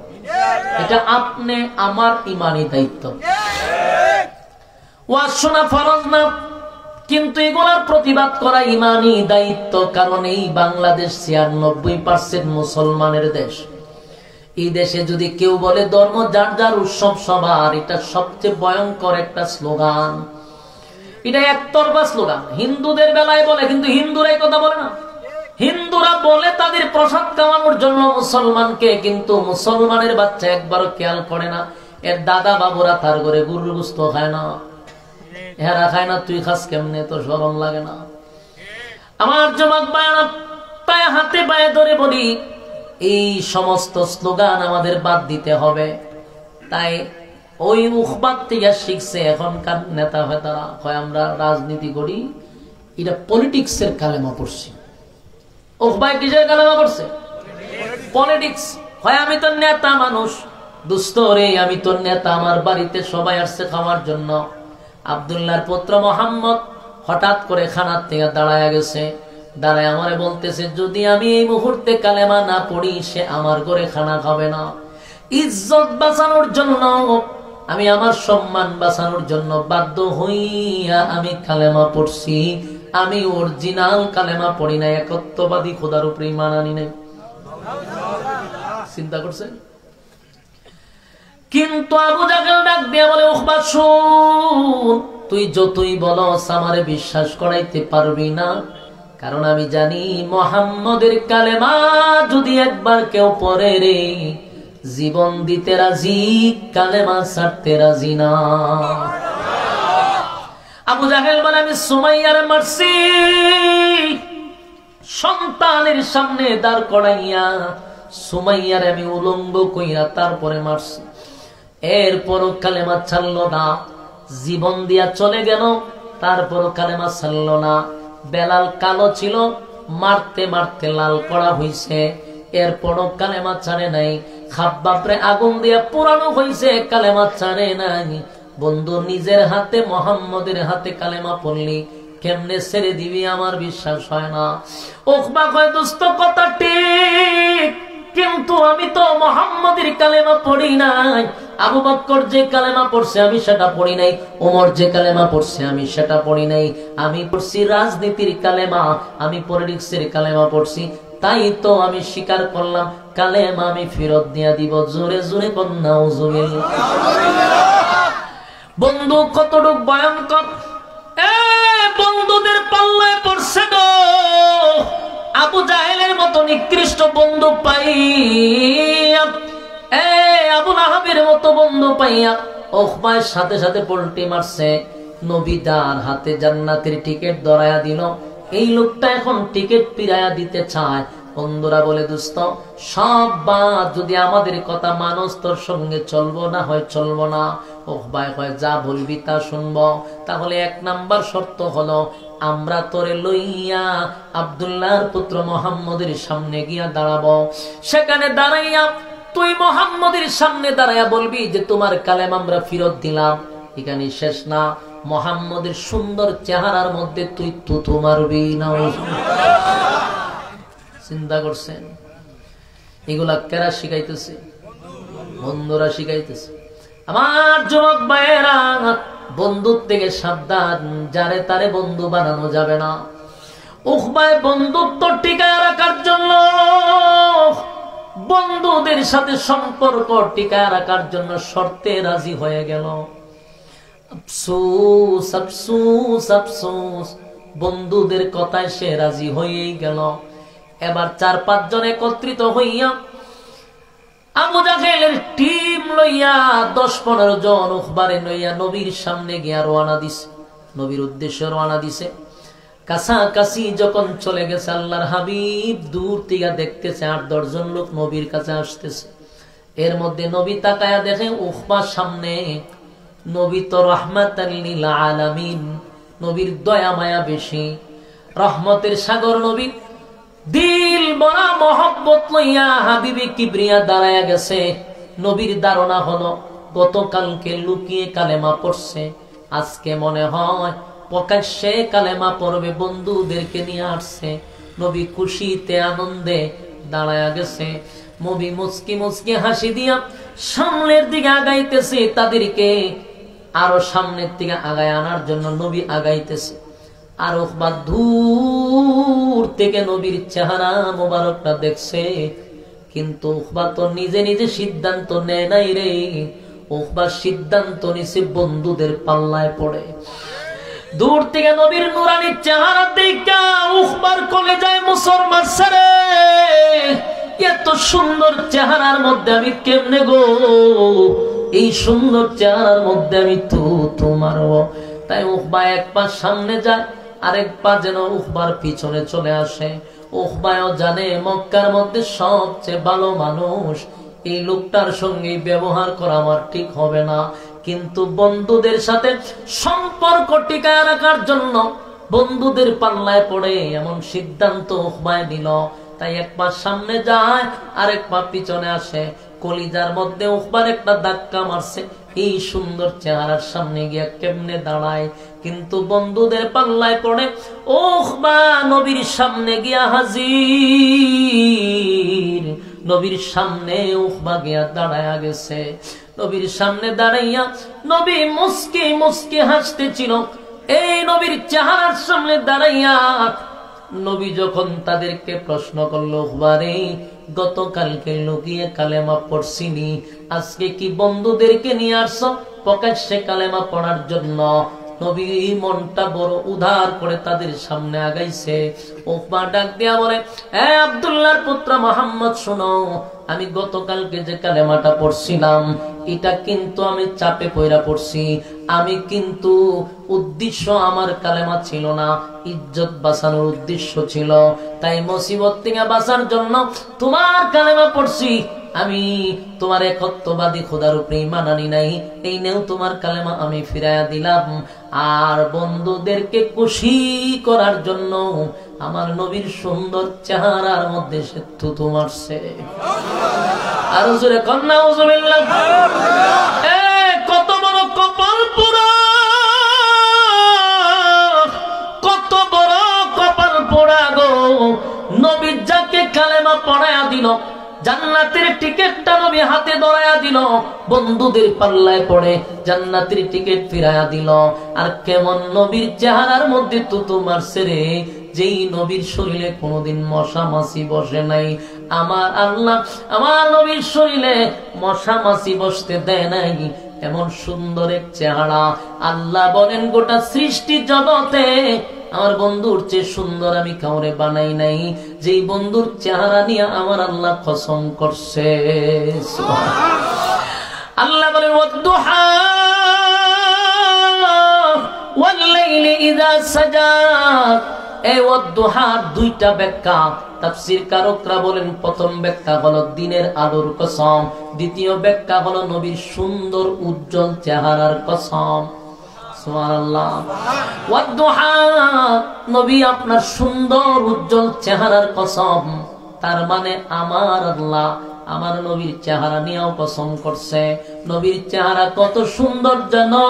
এটা আপনি আমার ইমানি দায়িত্ব। ওয়াজ শোনা ফরজ না, কিন্তু এগুলার প্রতিবাদ করা ইমানি দায়িত্ব। কারণ এই বাংলাদেশ 96% মুসলমানের দেশ। এই দেশে যদি কেউ বলে ধর্ম যার যার উৎসব সবার, এটা সবচেয়ে ভয়ঙ্কর একটা স্লোগান। এটা একতরফা স্লোগান। হিন্দুদের বেলায় বলে, কিন্তু হিন্দুরা এই কথা বলে না। হিন্দুরা বলে তাদের প্রসাদ খাওয়ানোর জন্য মুসলমানকে, কিন্তু মুসলমানের বাচ্চা একবারও খেয়াল করে না। এর দাদা বাবুরা তার ঘরে গরুর গোশত খায় না, হেরা খায় না, তুই খাস কেমনে? তোর শরম লাগে না? আমার যুবক ভাইরা, পায়ে হাতে পায়ে ধরে বলি, এই সমস্ত স্লোগান আমাদের বাদ দিতে হবে। তাই ওই উখবাদ থেকে শিখছে এখনকার নেতা হয়, তারা হয় আমরা রাজনীতি করি, এটা পলিটিক্সের কালেমা পড়ছি। উকবায় কিসের কালেমা পড়ছে? পলিটিক্স। হয় আমি তো নেতা মানুষ, দুস্থ রে আমি তো নেতা, আমার বাড়িতে সবাই আসছে খাওয়ার জন্য। আব্দুল্লাহর পুত্র মোহাম্মদ হঠাৎ করে খানার থেকে দাঁড়ায় গেছে, দাঁড়ায় আমারে বলতেছে যদি আমি এই মুহূর্তে কালেমা না পড়ি সে আমার ঘরে খানা খাবে না। ইজ্জত বাঁচানোর জন্য, আমি আমার সম্মান বাঁচানোর জন্য বাধ্য হইয়া আমি কালেমা পড়ছি। আমি অরিজিনাল কালেমা পড়ি না, একত্ববাদী খোদার উপরে ঈমান আনি নাই। চিন্তা করছেন? কিন্তু আবু জাহেল ডাক দিয়া বলে উকবা শুন, তুই যতই বলস আমারে বিশ্বাস করাইতে পারবি না, কারণ আমি জানি মুহাম্মদের কালেমা যদি একবার কেউ পড়ে রে জীবন দিতে রাজি, কালেমা ছাড়তে রাজি না। আবু জাহেল বলে আমি সুমাইয়ারে মারছি সন্তানের সামনে দাঁড় করাইয়া, সুমাইয়ারে আমি উলঙ্গ কইরা তারপরে মারছি। এরপরও কালেমা ছাড়লো না, জীবন দিয়া চলে গেল, তারপরও কালেমা ছাড়লো না। বেলাল কালো ছিল, মারতে মারতে লাল করা হইছে, এরপরও কালেমা ছাড়ে নাই। খাব্বাবরে আগুন দিয়া পোড়ানো হইছে, কালেমা ছাড়ে নাই। বন্ধু নিজের হাতে মুহাম্মদের হাতে কালেমা পড়লি, কেমনে ছেড়ে দিবি? আমার বিশ্বাস হয় না। উকবা কয় দোস্ত কথা ঠিক, কিন্তু আমি তো মুহাম্মদের কালেমা পড়ি নাই। আবু বকর যে কালেমা পড়ছে আমি সেটা পড়ি নাই, ওমর যে কালেমা পড়ছে আমি সেটা পড়ি নাই। আমি পড়ছি রাজনীতির কালেমা, আমি পলিটিক্সের কালেমা পড়ছি। তাই তো আমি স্বীকার করলাম কালেমা আমি ফেরত দিয়া দিব। জোরে জোরে বন্যা উজুবিল্লাহ। বন্ধু কতটুক ভয়ঙ্কর! বন্ধুদের পাল্লায় পড়ছে গো। আবু জাহেলের মতো নিকৃষ্ট বন্ধু পাইয়া, আবু লাহাবের মতো বন্ধু পাইয়া উকবায়ের সাথে সাথে পল্টি মারছে। নবী তার হাতে জান্নাতের টিকিট ধরায়া দিল, এই লোকটা এখন টিকিট ফিরাইয়া দিতে চায়। বন্ধুরা বলে দোস্ত সব বাদ, যদি আমাদের কথা মানুষ তোর সঙ্গে চলবো, না হয় চলবো না। উকবায় কয় যা বলবি তা শুনবো। তাহলে এক নাম্বার শর্ত হলো আমরা তোরে লইয়া আব্দুল্লাহর পুত্র মুহাম্মদের সামনে গিয়া দাঁড়াবো। সেখানে দাঁড়াইয়া তুই মুহাম্মদের সামনে দাঁড়াইয়া বলবি যে তোমার কালেমা আমরা ফেরত দিলাম। এখানে শেষ না, মুহাম্মদের সুন্দর চেহারার মধ্যে তুই থুথু মারবি না। চিন্তা করছেন? এগুলা কেরা শিখাইতেছে? বন্ধুরা শিখাইতেছে। আমার যুবক ভাইয়েরা, বন্ধুর থেকে সাবধান, যারে তারে বন্ধু বানানো যাবে না। উকবায় বন্ধুত্ব টিকায় রাখার জন্য, বন্ধুদের সাথে সম্পর্ক টিকায় রাখার জন্য শর্তে রাজি হয়ে গেল। আফসোস আফসোস আফসোস, বন্ধুদের কথায় সে রাজি হয়েই গেল। এবার 4-5 জন একত্রিত হইয়া আবু জাহেলের টিম লইয়া 10-15 জন উকবারে লইয়া নবীর সামনে গিয়া রওনা দিছে, নবীর উদ্দেশ্যে রওনা দিছে। কাছাকাছি যখন চলে গেছে আল্লাহর হাবিব দূর থেকে দেখতেছে 8-10 জন লোক নবীর কাছে আসতেছে। এর মধ্যে নবী তাকায়া দেখে উকবার সামনে। নবী তো রাহমাতাল লিল আলামিন, নবীর দয়া মায়া বেশি, রহমতের সাগর নবী। দিল বড়া মহব্বত লইয়া হাবিবে কিবরিয়া দাঁড়ায়া গেছে। নবীর ধারণা হলো গতকালকে লুকিয়ে কালেমা পড়ছে, আজকে মনে হয় প্রকাশ্যে কালেমা পড়বে, বন্ধুদেরকে নিয়ে আসছে। নবী খুশিতে আনন্দে দাঁড়ায়া গেছে। নবী মুচকি মুচকি হাসি দিয়া সামনের দিকে আগাইতেছে, তাদেরকে আরো সামনের দিকে আগায় আনার জন্য নবী আগাইতেছে। আর উকবা দূর থেকে নবীর চেহারা মোবারকটা দেখছে, কিন্তু উকবা তো নিজে নিজে সিদ্ধান্ত নেয় নাই রে। উকবা সিদ্ধান্ত নিছে বন্ধুদের পাল্লায় পড়ে। দূর থেকে নবীর নুরানি চেহারা দেখা উকবার কলেজায় মোচড় মারছে রে। এত সুন্দর চেহারার মধ্যে আমি কেমনে গো, এই সুন্দর চেহারার মধ্যে আমি তো মারব। তাই উকবা এক পা সামনে যায়, আরেক পা যেন উকবার পিছনে চলে আসে। উকবায়ও জানে মক্কার মধ্যে সবচেয়ে ভালো মানুষ, এই লোকটার সঙ্গে ব্যবহার করা আমার ঠিক হবে না। কিন্তু বন্ধুদের সাথে সম্পর্ক টিকায় রাখার জন্য বন্ধুদের পাল্লায় পড়ে এমন সিদ্ধান্ত উকবায় নিল, তাই এক পা সামনে যায় আর এক পা পিছনে আসে। কলিজার মধ্যে উকবার একটা ধাক্কা মারছে, এই সুন্দর চেহারার সামনে গিয়া কেমনে দাঁড়ায়, কিন্তু বন্ধুদের পাল্লায় পড়ে উকবা নবীর সামনে গিয়া হাজির। নবীর সামনে উকবা গিয়া দাঁড়ায়া গেছে। নবীর সামনে দাঁড়াইয়া নবী মুস্কি মুস্কি হাসতেছিল। এই নবীর চেহারার সামনে দাঁড়াইয়া নবী যখন তাদেরকে প্রশ্ন করলো, উকবারে গতকালকে লুকিয়ে কালেমা পড়ছিনি, আজকে কি বন্ধুদেরকে নিয়ে আসছো প্রকাশ্যে কালেমা পড়ার জন্য? নবী মনটা বড় উদার করে তাদের সামনে আগাইছে। উকবা ডাক দিয়া বলে, হে আব্দুল্লাহর পুত্র মুহাম্মদ, শোনো, আমি গতকালকে যে কালেমাটা পড়ছিলাম এটা কিন্তু আমি চাপে পয়রা পড়ছি। আমি কিন্তু উদ্দেশ্য আমার কালেমা ছিল না, ইজ্জত বাঁচানোর উদ্দেশ্য ছিল। তাই মুসিবত থেকে বাঁচার জন্য তোমার কালেমা পড়ছি। আমি তোমার একত্ববাদী খোদার উপরে ঈমান আনি নাই, এই নেও তোমার কালেমা আমি ফিরাইয়া দিলাম। আর বন্ধুদেরকে খুশি করার জন্য আমার নবীর সুন্দর চেহারার মধ্যে সে থুতু মারছে। আর জোরে কন্যা নাউজুবিল্লাহ। কত বড় কপাল পোড়া, কত বড় কপাল পোড়া গো! নবী যাকে কালেমা পড়ায়া দিল, জান্নাতের টিকেটটা নবী হাতে ধরায়া দিল, বন্ধুদের পাল্লায় পড়ে জান্নাতের টিকেট ফিরায়া দিল। আর কেমন নবীর চেহারার মধ্যে থুতু মারছে রে, যেই নবীর শরীরে কোনোদিন মশা মাছি বসে নাই। আমার আল্লাহ আমার নবীর শরীরে মশা মাছি বসতে দেয় নাই। এমন সুন্দর এক চেহারা, আল্লাহ বলেন গোটা সৃষ্টি জগতে আমার বন্ধুর চেয়ে সুন্দর আমি কাউরে বানাই নাই। যেই বন্ধুর চেহারা নিয়ে আমার আল্লাহ কসম করছে। আল্লাহ বলেন, ওয়াদ-দুহা ওয়াল-লাইলি ইযা সাজা। এই ওয়াদ-দুহার দুইটা ব্যাখ্যা তাফসীর কারকরা বলেন, প্রথম ব্যাখ্যা হলো দিনের আলোর কসম, দ্বিতীয় ব্যাখ্যা হলো নবীর সুন্দর উজ্জ্বল চেহারার কসম। সুবহানাল্লাহ। ওয়াদ-দুহা, নবী আপনার সুন্দর উজ্জ্বল চেহারার কসম। তার মানে আমার আল্লাহ আমার নবীর চেহারা নিয়েও কসম করছে। নবীর চেহারা কত সুন্দর জানো?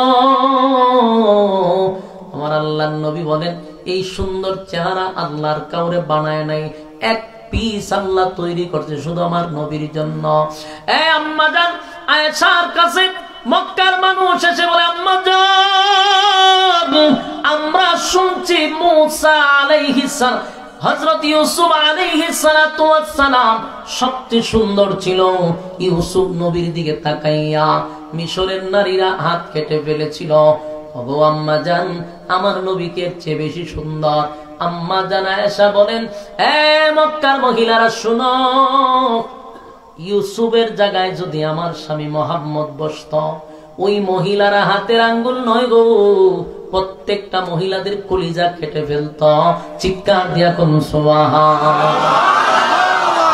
আমার আল্লাহর নবী বলেন, এই সুন্দর চেহারা আল্লাহর কাউরে বানায় নাই, এক পিস আল্লাহ তৈরি করছে শুধু আমার নবীর জন্য। এই আম্মা জান আয়েশার কাছে মক্কার মানুষ এসে বলে, আম্মা জান, আমরা শুনছি মুসা আলাইহিস সালাম, হযরত ইউসুফ আলাইহিস সালাতু ওয়াস সালাম সবচেয়ে সুন্দর ছিল। ইউসুফ নবীর দিকে তাকাইয়া মিশরের নারীরা হাত কেটে ফেলেছিল। ওগো আম্মা জান, আমার নবীকে চেয়ে বেশি সুন্দর। আম্মা জান আয়েশা বলেন, এ মক্কার মহিলারা শুনো, ইউসুফের জায়গায় যদি আমার স্বামী মুহাম্মদ বসতো, ওই মহিলারা হাতের আঙ্গুল নয় গো, প্রত্যেকটা মহিলাদের কলিজা কেটে ফেলতো। চিৎকার দিয়া কোন সুবহান।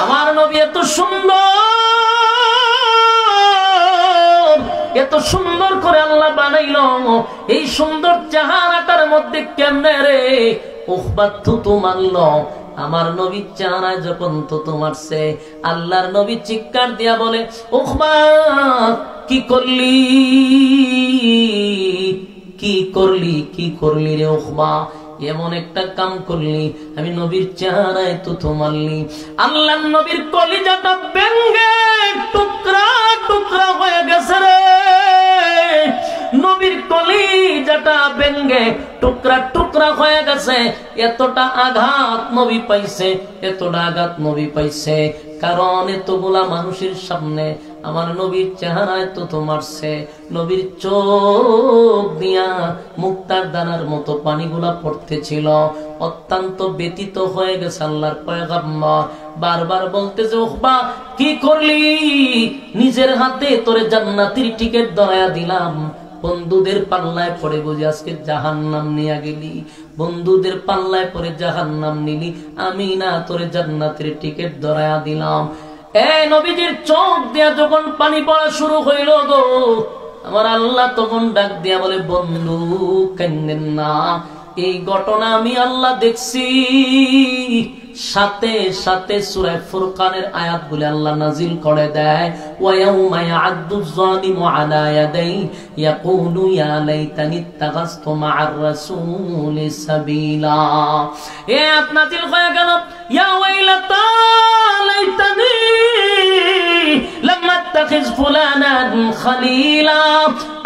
আমার নবী এত সুন্দর, এত সুন্দর করে আল্লাহ বানাইলো, এই সুন্দর চেহারাটার মধ্যে কেমনে রে উকবা থুতু মারলো? আমার নবীর চেহারায় যখন থুতু মারছে, আল্লাহর নবী চিৎকার দিয়া বলে, উকবা কি করলি, কি করলি, কি করলি রে উকবা? এমন একটা কাম করলি, আমি নবীর চেহারায় থুতু মারলি। আল্লাহর নবীর কলিজাটা ভেঙে টুকরা টুকরা হয়ে গেছে রে। নবীর কলিজাটা ভেঙে টুকরা টুকরা হয়ে গেছে। এতটা আঘাত নবী পাইছে, এতটা আঘাত নবী পাইছে, কারণ এতগুলা মানুষের সামনে আমার নবীর চেহারায় থুতু মারছে। নবীর চোখ দিয়া মুক্তার দানার মতো পানিগুলা পড়তেছিল। অত্যন্ত ব্যতীত হয়ে গেছে আল্লাহর পয়গম্বর। বারবার বলতেছে, উকবা কি করলি? নিজের হাতে তোরে জান্নাতের টিকিট ধরায়া দিলাম, বন্ধুদের পাল্লায় পড়ে বুঝি আজকে জাহান্নাম নিয়ে গেলি। বন্ধুদের পাল্লায় পড়ে জাহান্নাম নিলি, আমি না তোরে জান্নাতের টিকিট ধরায়া দিলাম। এই নবীজির চোখ দিয়া যখন পানি পড়া শুরু হইল গো, আমার আল্লাহ তখন ডাক দিয়া বলে, বন্ধু কান্দেন না, এই ঘটনা আমি আল্লাহ দেখছি। সাথে সাথে সূরা ফুরকানের আয়াতগুলো আল্লাহ নাজিল করে দেয়, ওয়া ইয়াউমা ইয়া'আদ্দু যালিমু আলা ইয়াদাইহি ইয়াকুলু ইয়া লাইতানি ইত্তাখাযতু মা'আর রাসূলি সাবিলা। এ আয়াত নাজিল হয়ে গেল, ইয়া ওয়াইলাতা লাইতানি লাম আত্তাখিজ ফুলানান খলিলা।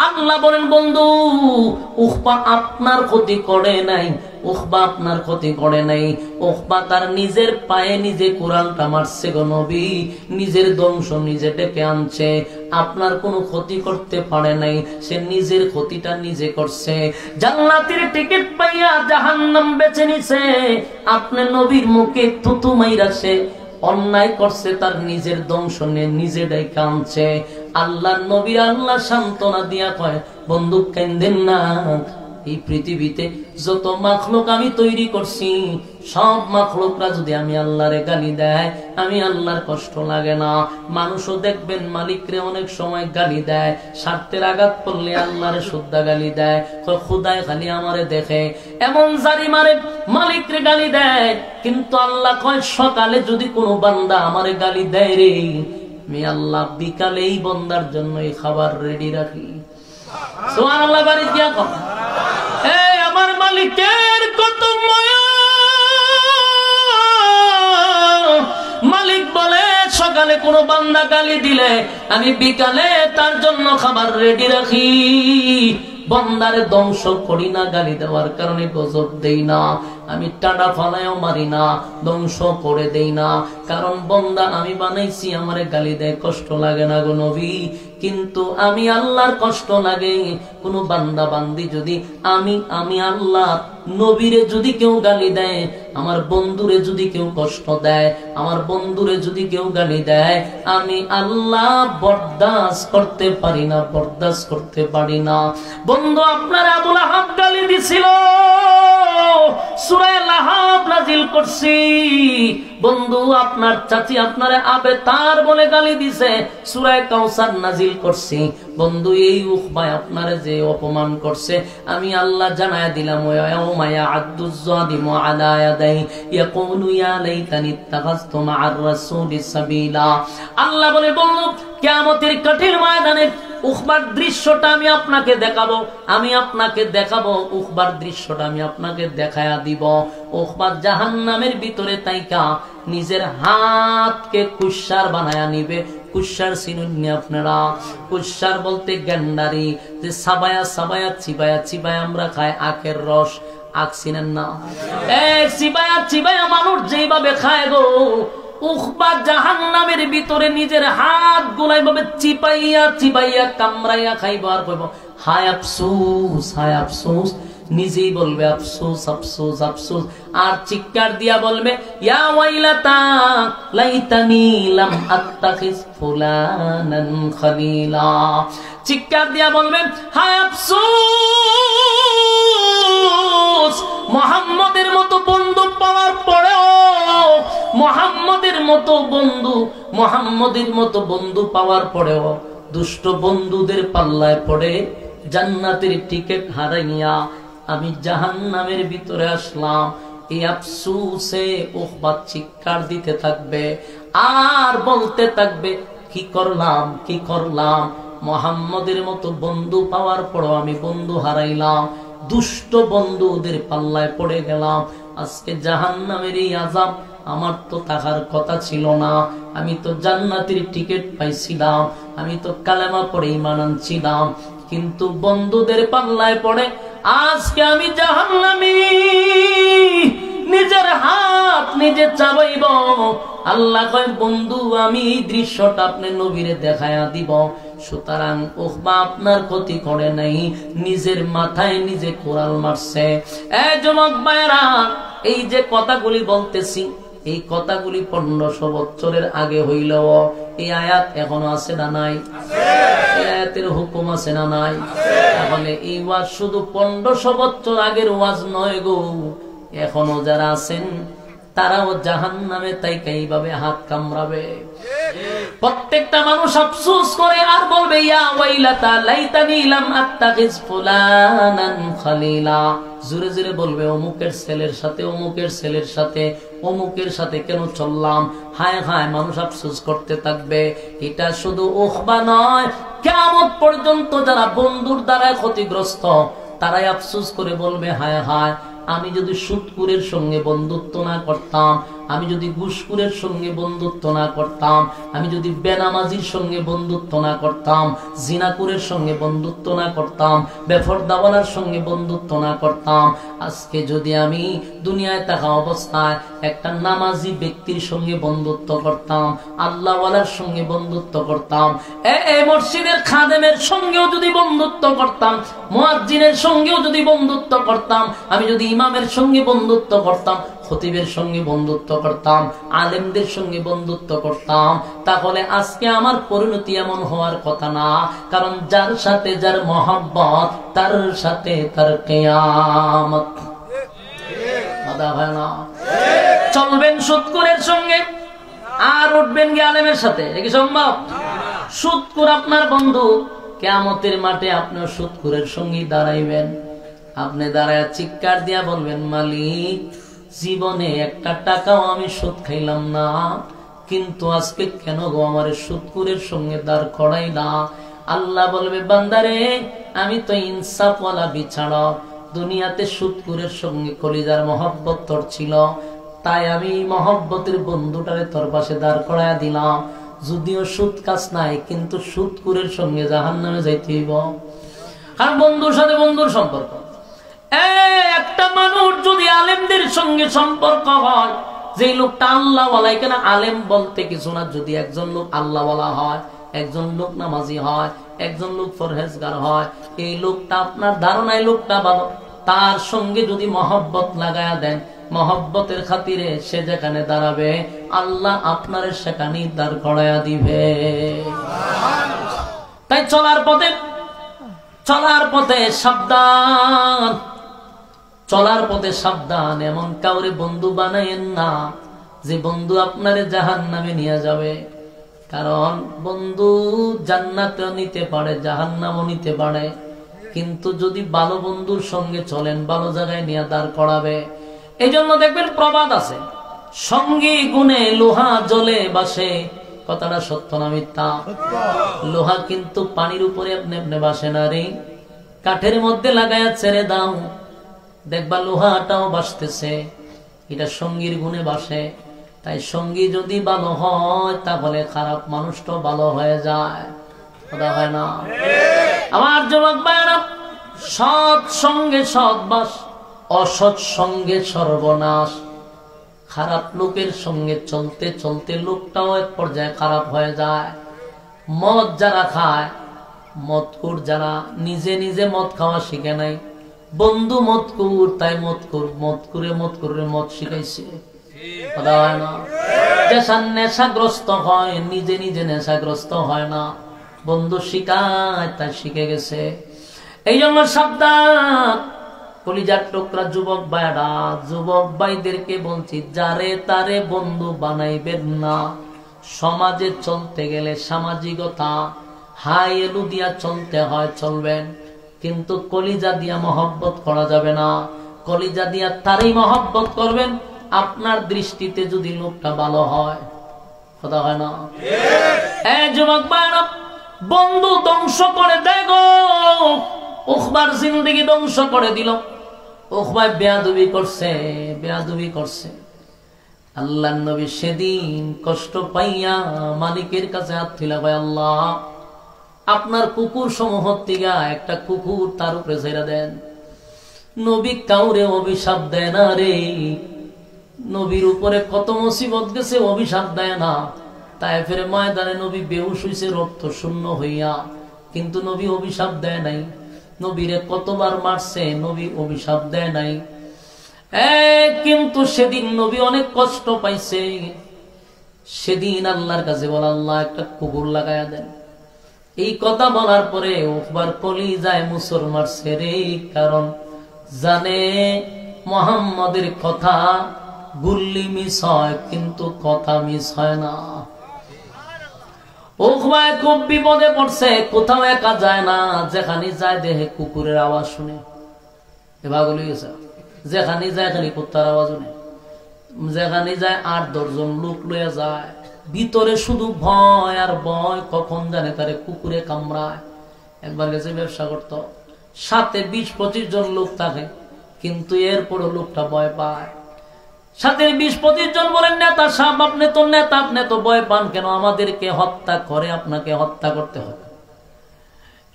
আল্লাহ বলেন, বন্ধু উকবা আপনার ক্ষতি করে নাই, উকবা আপনার ক্ষতি করে নাই। উকবা তার নিজের পায়ে নিজে কোরআনটা মারছে গো নবী, নিজের ধ্বংস নিজে ডেকে আনছে, আপনার কোনো ক্ষতি করতে পারে নাই, সে নিজের ক্ষতিটা নিজে করছে। জান্নাতের টিকিট পাইয়া জাহান্নাম বেছে নিছে, আপনি নবীর মুখে থুতু মাইরা সে অন্যায় করছে, তার নিজের ধ্বংস নিয়ে নিজে ডেকে আনছে। আল্লাহ নবী আল্লাহ সান্ত্বনা দিয়া কয়, বন্ধু কান্দেন না, এই পৃথিবীতে যত মাখলুক আমি তৈরি করছি, সব মাখলুকরা যদি আমি আল্লাহরে গালি দেয়, আমি আল্লাহর কষ্ট লাগে না। মানুষও দেখবেন মালিকরে অনেক সময় গালি দেয়, স্বার্থের আঘাত করলে আল্লাহরে শুদ্ধা গালি দেয়, খুদায় খালি আমারে দেখে, এমন জারি মারে মালিকরে গালি দেয়। কিন্তু আল্লাহ কয়, সকালে যদি কোনো বান্দা আমারে গালি দেয় রে, আমি আল্লাহ বিকালে এই বান্দার জন্য এই খাবার রেডি রাখি। সুবহানাল্লাহ, বাড়ি দিয়া কম। এই আমার মালিকের কত মায়া, মালিক বলে সকালে কোনো বান্দা গালি দিলে আমি বিকালে তার জন্য খাবার রেডি রাখি। বান্দারে ধ্বংস করি না, গালি দেওয়ার কারণে গজব দেই না, আমি টানা ফালায়ও মারি না, ধ্বংস করে দেই না, কারণ বান্দা আমি বানাইছি, আমারে গালি দেয়, কষ্ট লাগে না গো নবী। কিন্তু আমি আল্লাহর কষ্ট লাগে কোন বান্দা বান্দি যদি আমি আল্লাহ নবীরে যদি কেউ গালি দেয়, আমার বন্ধুরে যদি কেউ কষ্ট দেয়, আমার বন্ধুরে যদি কেউ গালি দেয়, আমি আল্লাহ বরদাস্ত করতে পারি না, বরদাস্ত করতে পারি না। বন্ধু আপনার আবু লাহাব গালি দিছিল, সূরা লাহাব নাজিল করছি। বন্ধু আপনার চাচি আপনারে আবে তার বলে গালি দিছে, সূরা কাউসার নাজিল করছি। বন্ধু এই উকবা আপনারে যে অপমান করছে, আমি আল্লাহ জানায়া দিলাম, ইয়াউমা ইয়া'আদ্দু যালিমু আলা ইয়াদাইহি ইয়াকুলু ইয়া লাইতানি ইত্তাখাযতু মা'আর রাসূলি সাবিলা। আল্লাহ বলে, বন্ধু কিয়ামতের কঠিন ময়দানে উকবার দৃশ্যটা আমি আপনাকে দেখাবো, আমি আপনাকে দেখাবো, উকবার দৃশ্যটা আমি আপনাকে দেখায়া দিব। উকবা জাহান্নামের ভিতরে তাইকা নিজের হাতকে কুশার বানায়া নিবে। কুশার চিনুননি আপনারা? কুশার বলতে গেন্ডারি, যে সাবায়া সাবায়া চিবায়া চিবায়া আমরা খাই আখের রস, আখ চিনেন না? চিবায়া চিবায়া মানুষ যেইভাবে খায় গো, উকবা জাহান্নামের ভিতরে নিজের হাত গুলাই ভাবে চিপাইয়া চিপাইয়া কামড়াইয়া খাইব, আর কইব হায় আফসোস, হায় আফসোস, নিজেই বলবে আফসোস আফসোস আফসোস, আর চিৎকার দিয়া বলবে ইয়া ওয়াইলাতা লাইতানি লাম আত্তাখিজ ফুলানান খলিলা। চিৎকার দিয়া বলবে হায় আফসোস, মুহাম্মদের মতো বন্ধু পাওয়ার পরেও, মুহাম্মদের মতো বন্ধু, মুহাম্মদের মতো বন্ধু পাওয়ার পরেও দুষ্ট বন্ধুদের পাল্লায় পড়ে জান্নাতের টিকিট হারাইয়া আমি জাহান্নামের ভিতরে আসলাম। এই আফসোসে উকবা চিৎকার দিতে থাকবে আর বলতে থাকবে কি করলাম, কি করলাম, মুহাম্মদের মতো বন্ধু পাওয়ার পরও আমি বন্ধু হারাইলাম, দুষ্ট বন্ধুদের পাল্লায় পড়ে গেলাম। আজকে জাহান্নামের এই আযাব আমার তো থাকার কথা ছিল না, আমি তো জান্নাতের টিকিট পাইছিলাম, আমি তো কালেমা পড়ে ঈমান আনছিলাম, কিন্তু বন্ধুদের পাল্লায় পড়ে আজকে আমি জাহান্নামী। নিজের হাত নিজে চাবাইব। আল্লাহ কয় বন্ধু আমি এই দৃশ্যটা আপনি নবীরে দেখায়া দিব, সুতরাং উকবা আপনার ক্ষতি করে নাই, নিজের মাথায় নিজে কোরাল মারছে। এই যুবক ভাইরা, এই যে কথাগুলি বলতেছি, এই কথাগুলি 1500 বছরের আগে হইলেও এই আয়াত এখনো আছে না নাই? এই আয়াতের হুকুম আছে না নাই? তাহলে এই ওয়াজ শুধু 1500 বছর আগের ওয়াজ নয় গো, এখনো যারা আছেন তারাও জাহান্নামে তাই এইভাবে হাত কামড়াবে। প্রত্যেকটা মানুষ আফসোস করে আর বলবে ইয়া ওয়াইলাতা লাইতানি লাম আত্তাখিজ ফুলানান খালিলা। জোরে জোরে বলবে অমুকের ছেলের সাথে অমুকের ছেলের সাথে অমুকের সাথে কেন চললাম। হায় হায় মানুষ আফসোস করতে থাকবে। এটা শুধু উখবা নয়, কিয়ামত পর্যন্ত যারা বন্ধুর দ্বারা ক্ষতিগ্রস্ত তারাই আফসোস করে বলবে হায় হায় আমি যদি সুদখোরের সঙ্গে বন্ধুত্ব না করতাম, আমি যদি ঘুষখোরের সঙ্গে বন্ধুত্ব না করতাম, আমি যদি বেনামাজির সঙ্গে বন্ধুত্ব না করতাম, জিনাকুরের সঙ্গে বন্ধুত্ব না করতাম, বেফরদাওয়ালার সঙ্গে বন্ধুত্ব না করতাম, আজকে যদি আমি দুনিয়ায় থাকা অবস্থায় একটা নামাজি ব্যক্তির সঙ্গে বন্ধুত্ব করতাম, আল্লাহওয়ালার সঙ্গে বন্ধুত্ব করতাম, এই মসজিদের খাদেমের সঙ্গেও যদি বন্ধুত্ব করতাম, মুয়াজ্জিনের সঙ্গেও যদি বন্ধুত্ব করতাম, আমি যদি ইমামের সঙ্গে বন্ধুত্ব করতাম, খতিবের সঙ্গে বন্ধুত্ব করতাম, আলেমদের সঙ্গে বন্ধুত্ব করতাম, তাহলে আজকে আমার পরিণতি এমন হওয়ার কথা না। কারণ যার সাথে যার মহব্বত তার সাথে তার কিয়ামত। কথা হয় না? চলবেন সুদখোরের সঙ্গে আর উঠবেন কি আলেমের সাথে? এটা কি সম্ভব? সুদখোর আপনার বন্ধু, কিয়ামতের মাঠে আপনিও সুদখোরের সঙ্গে দাঁড়াইবেন। আপনি দাঁড়ায় চিৎকার দিয়া বলবেন মালিক জীবনে একটা টাকাও আমি সুদ খাইলাম না, কিন্তু আজকে কেন গো আমার সুদখোরের সঙ্গে দাঁড় করাইলা? আল্লাহ বলবে বান্দারে আমি তো ইনসাফওয়ালা বিচারক, দুনিয়াতে সুদখোরের সঙ্গে কলিজার মহব্বত তোর ছিল, তাই আমি মহব্বতের বন্ধুটারে তোর পাশে দাঁড় করাইয়া দিলাম। যদিও সুদ কাজ নাই, কিন্তু সুদখোরের সঙ্গে জাহান্নামে যাইতে হইব। আর বন্ধুর সাথে বন্ধুর সম্পর্ক, একটা মানুষ যদি আলেমদের সঙ্গে সম্পর্ক হয়, যে লোকটা আল্লাহওয়ালা, এখানে আলেম বলতে কিছু না, যদি একজন লোক আল্লাহওয়ালা হয়, একজন লোক নামাজি হয়, একজন লোক পরহেজগার হয়, এই লোকটা আপনার ধারণায় লোকটা ভালো, তার সঙ্গে যদি মহব্বত লাগায়া দেন, মহব্বতের খাতিরে সে যেখানে দাঁড়াবে আল্লাহ আপনার সেখানে দাঁড় করাইয়া দিবে। তাই চলার পথে সাবধান, চলার পথে সাবধান। এমন কাউরে বন্ধু বানাইয়েন না যে বন্ধু আপনারে জাহান্নামে নিয়ে যাবে। কারণ বন্ধু জান্নাতেও নিতে পারে, জাহান্নামও নিতে পারে, কিন্তু যদি ভালো বন্ধুর সঙ্গে চলেন ভালো জায়গায় নিয়ে দাঁড় করাবে। এই জন্য দেখবেন প্রবাদ আছে, সঙ্গী গুণে লোহা জলে বাসে। কথাটা সত্য না মিথ্যা? লোহা কিন্তু পানির উপরে আপনি আপনি বাসে না রে, কাঠের মধ্যে লাগায়া ছেড়ে দাও, দেখবা লোহাটাও বাসতেছে। এটা সঙ্গীর গুণে বাসে। তাই সঙ্গী যদি ভালো হয় তাহলে খারাপ মানুষটাও ভালো হয়ে যায়। কথা হয় না? আমার যুবক ভাইরা, সৎ সঙ্গে সৎবাস, অসৎ সঙ্গে সর্বনাশ। খারাপ লোকের সঙ্গে চলতে চলতে লোকটাও এক পর্যায়ে খারাপ হয়ে যায়। মদ যারা খায়, মদকুর যারা, নিজে নিজে মদ খাওয়া শিখে নাই, বন্ধু মদকুর, তাই মদকুরে মদ শিখাইছে। কথা হয় না? যেসব নেশাগ্রস্ত হয় নিজে নিজে নেশাগ্রস্ত হয় না, বন্ধু শিখায় তাই শিখে গেছে। এই জন্য সাবধান কলিজার টুকরা যুবক ভাইরা, যুবক ভাইদেরকে বলছি যারে তারে বন্ধু বানাইবেন না। সমাজে চলতে গেলে সামাজিকতা হাই এলু দিয়া চলতে হয়, চলবেন, কিন্তু কলিজা দিয়া মহব্বত করা যাবে না। কলিজা দিয়া তারই মহব্বত করবেন আপনার দৃষ্টিতে যদি লোকটা ভালো হয়। কথা হয় না? যুবক ভাইরা, বন্ধু ধ্বংস করে দেখো, উখবার জিন্দেগি ধ্বংস করে দিল। উখবায় বেয়াদবি করছে। আল্লাহর নবী সেদিন কষ্ট পাইয়া মালিকের কাছে হাত তুলে কয়, আল্লাহ আপনার কুকুর সমূহ থেকে একটা কুকুর তার উপরে ছেড়ে দেন। নবী কাউরে অভিশাপ দেয় না রে, নবীর উপরে কত মুসিবত গেছে, অভিশাপ দেয় না। তায়েফের ময়দানে নবী বেহুশ হইছে রক্ত শূন্য হইয়া, কিন্তু নবী অভিশাপ দেয় নাই। নবীরে কতবার মারছে, নবী অভিশাপ দেয় নাই। কিন্তু সেদিন নবী অনেক কষ্ট পাইছে। সেদিন আল্লাহর কাছে বল, আল্লাহ একটা কুকুর লাগায়া দেন। এই কথা বলার পরে উকবার কলিজায় মুসর মারছে রে, কারণ জানে মুহাম্মদের কথা গুল্লি মিস হয়, কিন্তু কথা মিস হয় না। উকবায় খুব বিপদে পড়ছে, কোথাও একা যায় না, যেখানে যায় দেহে কুকুরের আওয়াজ শুনে এভাবে গেছে, যেখানে যায় খালি কুত্তার আওয়াজ শুনে, যেখানে যায় 8-10 জন লোক লয়ে যায়, ভিতরে শুধু ভয় আর ভয়, কখন জানে তারে কুকুরে কামড়ায়। একবার গেছে ব্যবসা করতো, সাথে 20-25 জন লোক থাকে, কিন্তু এরপরও লোকটা ভয় পায়। সাথে 20-25 জন বলেন, নেতা সাহেব আপনি তো নেতা, আপনি তো ভয় পান কেন? আমাদেরকে হত্যা করে আপনাকে হত্যা করতে হবে।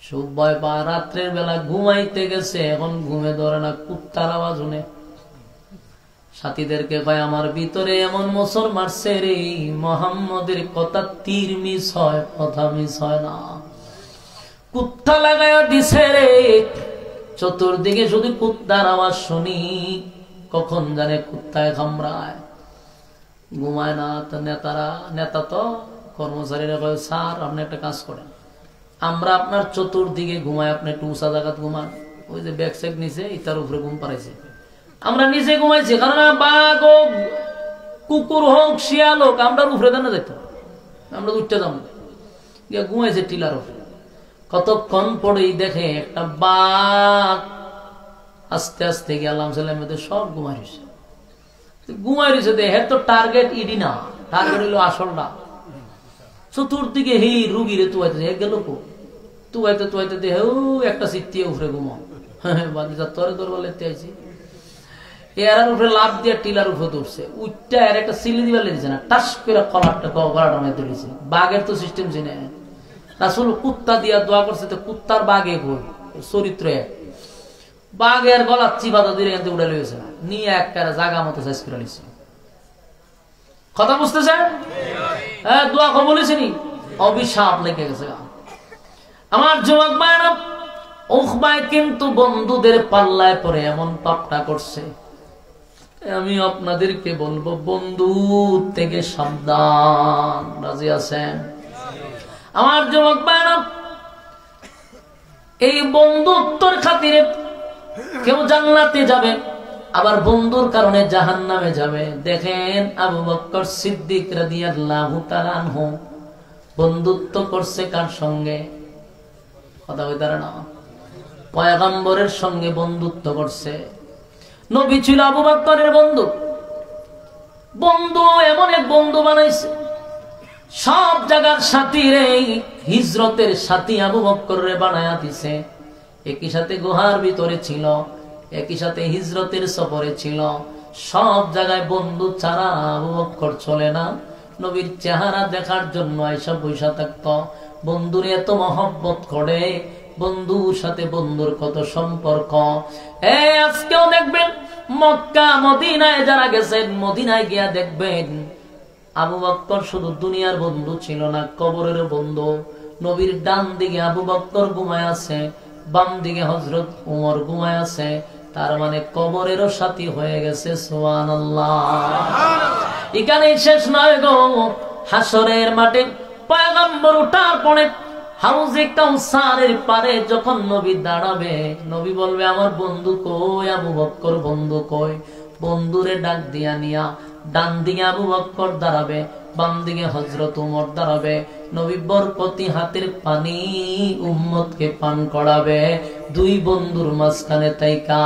সব ভয় পায়। রাত্রের বেলা ঘুমাইতে গেছে, এখন ঘুমে ধরে না, কুত্তার আওয়াজ শুনে। সাথীদেরকে কয়, আমার ভিতরে এমন মোসর মারছে রে, মুহাম্মদের কথা তীর মিস হয়, কথা মিস হয় না। কুত্তা লাগাইয়া দিছে রে, চতুর্দিকে শুধু কুত্তার আওয়াজ শুনি, কখন জানে কুত্তায় কামড়ায়। ঘুমায় না। তো নেতা তো কর্মচারীরা কয়, স্যার আপনি একটা কাজ করেন, আমরা আপনার চতুর্দিকে ঘুমাই, আপনি একটু উঁচা জায়গাত ঘুমান। ওই যে ব্যাগ স্যাগ নিচে, ইটার উপরে ঘুম পাড়াইছে, আমরা নিচে ঘুমাইছি, কারণ বাঘ হোক, কুকুর হোক, শিয়াল হোক, আমরা উপরে দানা যেত, আমরা উঠতে যাবো, ঘুমাইছে টিলার উপরে। কতক্ষণ পরেই দেখে একটা বাঘ আস্তে আস্তে গেলাম ছেলের মধ্যে সব ঘুমাই রয়েছে। দেখে তো টার্গেট ইডি না, টার্গেট হইলো আসলটা। চতুর্দিকে হি রুগীরে তুয়াইতে গেল, তুয়াইতে দেখে একটা সিট্টি উপরে ঘুমাও, তোরে দরবার লেতে আইছি। এর উপরে লাভ দিয়ে টিলার উপরে দৌড়ছে, উঠটা এর একটা সিলি দিবার লেগেছে না, টাস করে কলারটা গলাটা মেয়ে ধরেছে। বাঘের তো সিস্টেম চিনে রাসূল, কুত্তা দিয়া দোয়া করছে, তো কুত্তার বাঘে কই চরিত্র এক, বাঘের গলা চিবাদা দিয়ে এখান থেকে উড়ে লেগেছে না, নিয়ে একটা জায়গা মতো সাইজ করে নিচ্ছে। কথা বুঝতেছেন? হ্যাঁ, দোয়া বলেছিনি, অভিশাপ লেগে গেছে। আমার যুবক ভাইরা, উকবায় কিন্তু বন্ধুদের পাল্লায় পরে এমন পাপটা করছে। আমি আপনাদেরকে বলবো, বন্ধু থেকে সাবধান। রাজি আছেন? আমার যুবক ভাইরা, এই বন্ধুত্বর খাতিরে কেউ জান্নাতে যাবে, আবার বন্ধুর কারণে জাহান্নামে যাবে। দেখেন আবু বকর সিদ্দিক রাদিয়াল্লাহু তাআলা আনহু বন্ধুত্ব করছে কার সঙ্গে? কথা কইতারে না, পয়গম্বরের সঙ্গে বন্ধুত্ব করছে। নবী ছিল আবু বকরের বন্ধু। বন্ধু এমন এক বন্ধু বানাইছে, সব জায়গার সাথী রে, হিজরতের সাথী আবু বকর রে বানায়া দিছে। একই সাথে গুহার ভিতরে ছিল, একই সাথে হিজরতের সফরে ছিল। সব জায়গায় বন্ধু ছাড়া আবু বকর চলে না। নবীর চেহারা দেখার জন্য এসব বৈশা থাকতো। বন্ধুর এত মহব্বত করে, বন্ধুর সাথে বন্ধুর কত সম্পর্ক। আজকেও দেখবেন মক্কা মদিনায় যারা গেছেন, মদিনায় গিয়া দেখবেন আবু বকর শুধু দুনিয়ার বন্ধু ছিল না, কবরের বন্ধু। নবীর ডান দিকে আবু বকর ঘুমায় আছে, বাম দিকে হযরত উমর ঘুমায় আছে, তার মানে কবরেরও সাথী হয়ে গেছে। সুবহানাল্লাহ। এখানেই শেষ নয় গো, হাসরের মাঠে পয়গম্বর ওঠার পরে হাউজে কাউসারের পারে যখন নবী দাঁড়াবে, নবী বলবে, আমার বন্ধু কই? আবু বকর বন্ধু কই? বন্ধুরে ডাক দিয়া নিয়া ডান দিকে আবু বকর দাঁড়াবে, বাম দিকে হযরত উমর দাঁড়াবে। নবী বরকতি হাতের পানি উম্মতকে পান করাবে। দুই বন্ধুর মাঝখানে তাইকা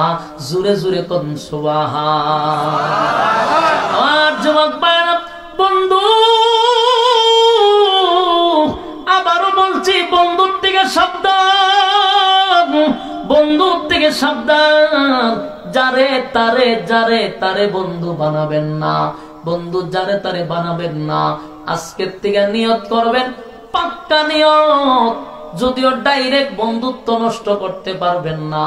জোরে জোরে কোন সুবহান। আমার যুবক ভাইরা, বন্ধু আবারও বলছি, বন্ধুর থেকে সাবধান, বন্ধুর থেকে সাবধান। যারে তারে বন্ধু বানাবেন না, বন্ধু যারে তারে বানাবেন না। আজকের থেকে নিয়ত করবেন, পাক্কা নিয়ত। যদিও ডাইরেক্ট বন্ধুত্ব নষ্ট করতে পারবেন না,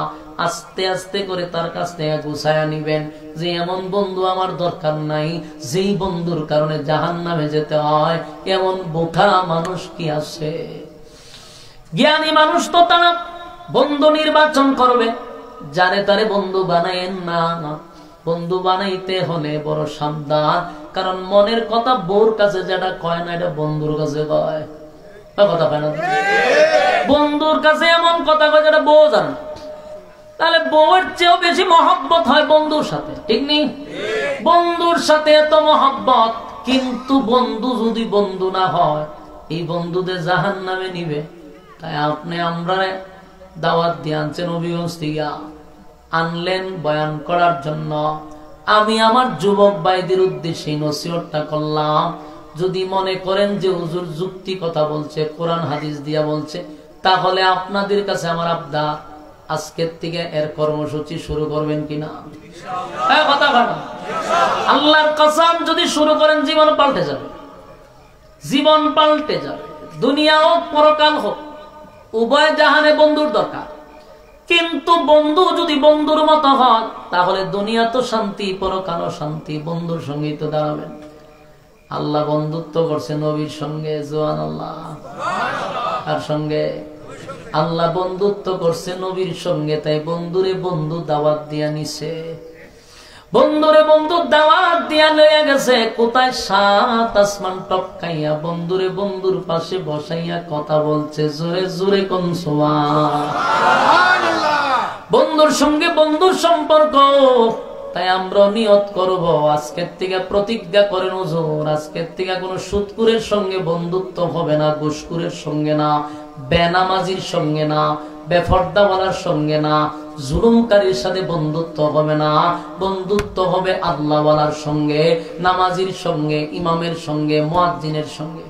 আস্তে আস্তে করে তার কাছ থেকে গুছায়া নিবেন যে এমন বন্ধু আমার দরকার নাই, যেই বন্ধুর কারণে জাহান্নামে যেতে হয়। এমন বোকা মানুষ কি আছে? জ্ঞানী মানুষ তো তারা বন্ধু নির্বাচন করবে। যারে তারে বন্ধু বানায়েন না। বন্ধু বানাইতে হলে বড় সাবধান, কারণ মনের কথা বউর কাছে যেটা কয় না, এটা বন্ধুর কাছে কয়। কথা কয় না, বন্ধুর কাছে এমন কথা কয় যেটা বউ জানে। তাহলে বউয়ের চেয়েও বেশি মহব্বত হয় বন্ধুর সাথে, ঠিক নেই? বন্ধুর সাথে এত মহব্বত, কিন্তু বন্ধু যদি বন্ধু না হয়, এই বন্ধুদের জাহান নামে নিবে। তাই আপনি আমরা দাওয়াত দিয়ে আনছেন অভিগঞ্জ থেকে, আনলেন বয়ান করার জন্য। আমি আমার যুবক ভাইদের উদ্দেশ্যে নসিহতটা করলাম। যদি মনে করেন যে হুজুর যুক্তি কথা বলছে, কোরআন হাদিস দিয়া বলছে, তাহলে আপনাদের কাছে আমার আবদার, আজকের থেকে এর কর্মসূচি শুরু করবেন কিনা? কথা বলেন। আল্লাহর কসম, যদি শুরু করেন জীবন পাল্টে যাবে, জীবন পাল্টে যাবে। দুনিয়া হোক পরকাল হোক, উভয় জাহানে বন্ধুর দরকার। কিন্তু বন্ধু যদি বন্ধুর মতো হয়, তাহলে দুনিয়া তো শান্তি, পরকালও শান্তি। বন্ধুর সঙ্গে তো দাঁড়াবেন। আল্লাহ বন্ধুত্ব করছে নবীর সঙ্গে, সুবহানাল্লাহ। আর সঙ্গে আল্লাহ বন্ধুত্ব করছে নবীর সঙ্গে। তাই বন্ধুরে বন্ধু দাওয়াত দিয়া নিছে, বন্ধুরে বন্ধু দাওয়াত দিয়া লইয়া গেছে কোথায়? 7 আসমান টপকাইয়া বন্ধুরে বন্ধুর পাশে বসাইয়া কথা বলছে। জোরে জোরে কোন সুবহানাল্লাহ। বন্ধুর সঙ্গে বন্ধুর সম্পর্ক। তাই আমরা নিয়ত করব, আজকের থেকে প্রতিজ্ঞা করেন হুজুর, আজকের থেকে কোনো সুদকুরের সঙ্গে বন্ধুত্ব হবে না, ঘুষখোরের সঙ্গে না, বেনামাজির সঙ্গে না, বেফরদাওয়ালার সঙ্গে না, জুলুমকারীর সাথে বন্ধুত্ব হবে না। বন্ধুত্ব হবে আল্লাহওয়ালার সঙ্গে, নামাজির সঙ্গে, ইমামের সঙ্গে, মুয়াজ্জিনের সঙ্গে।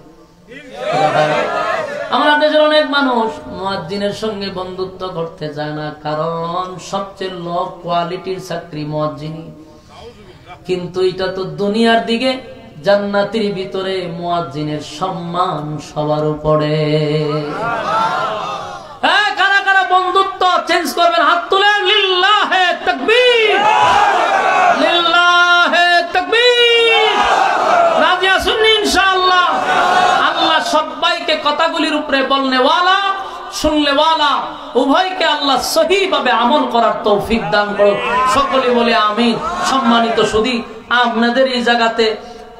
আমাদের দেশের অনেক মানুষ মুয়াজ্জিনের সঙ্গে বন্ধুত্ব করতে চায় না, কারণ সবচেয়ে লো কোয়ালিটির চাকরি মুয়াজ্জিনি। কিন্তু এটা তো দুনিয়ার দিকে, জান্নাতের ভিতরে মুয়াজ্জিনের সম্মান সবার উপরে। কারা কারা বন্ধুত্ব চেঞ্জ করবেন? হাত তুলেন। লিল্লাহে তাকবীর, লিল্লাহে তাকবীর। রাজি আছেন ইনশাআল্লাহ? আল্লাহ সবাইকে কথাগুলির উপরে বলনে ওয়ালা, শুনলে ওয়ালা, উভয়কে আল্লাহ সহিভাবে আমল করার তৌফিক দান করুন। সকলে বলে আমিন। সম্মানিত সুধী, আপনাদের এই জায়গাতে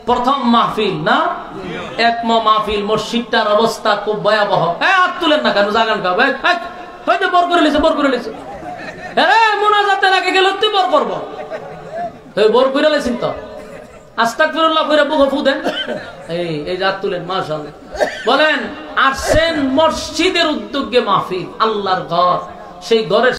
প্রথম মাহফিল না, একম মাহফিল। মসজিদটার অবস্থা খুব ভয়াবহ। হাত তুলেন না কেন? জাগান খাবে হয়তো বর করে লিছে, বর করে লিছে। মোনাজাতের আগে গেল তুই বর করবো, বর করে লেছেন তো। আস্তাগফিরুল্লাহ কইরা বুকে ফু দেন। এই হাত তুলেন, মাশাআল্লাহ। বলেন আসছেন মসজিদের উদ্যোগে মাহফিল, আল্লাহর ঘর, সেই ঘরের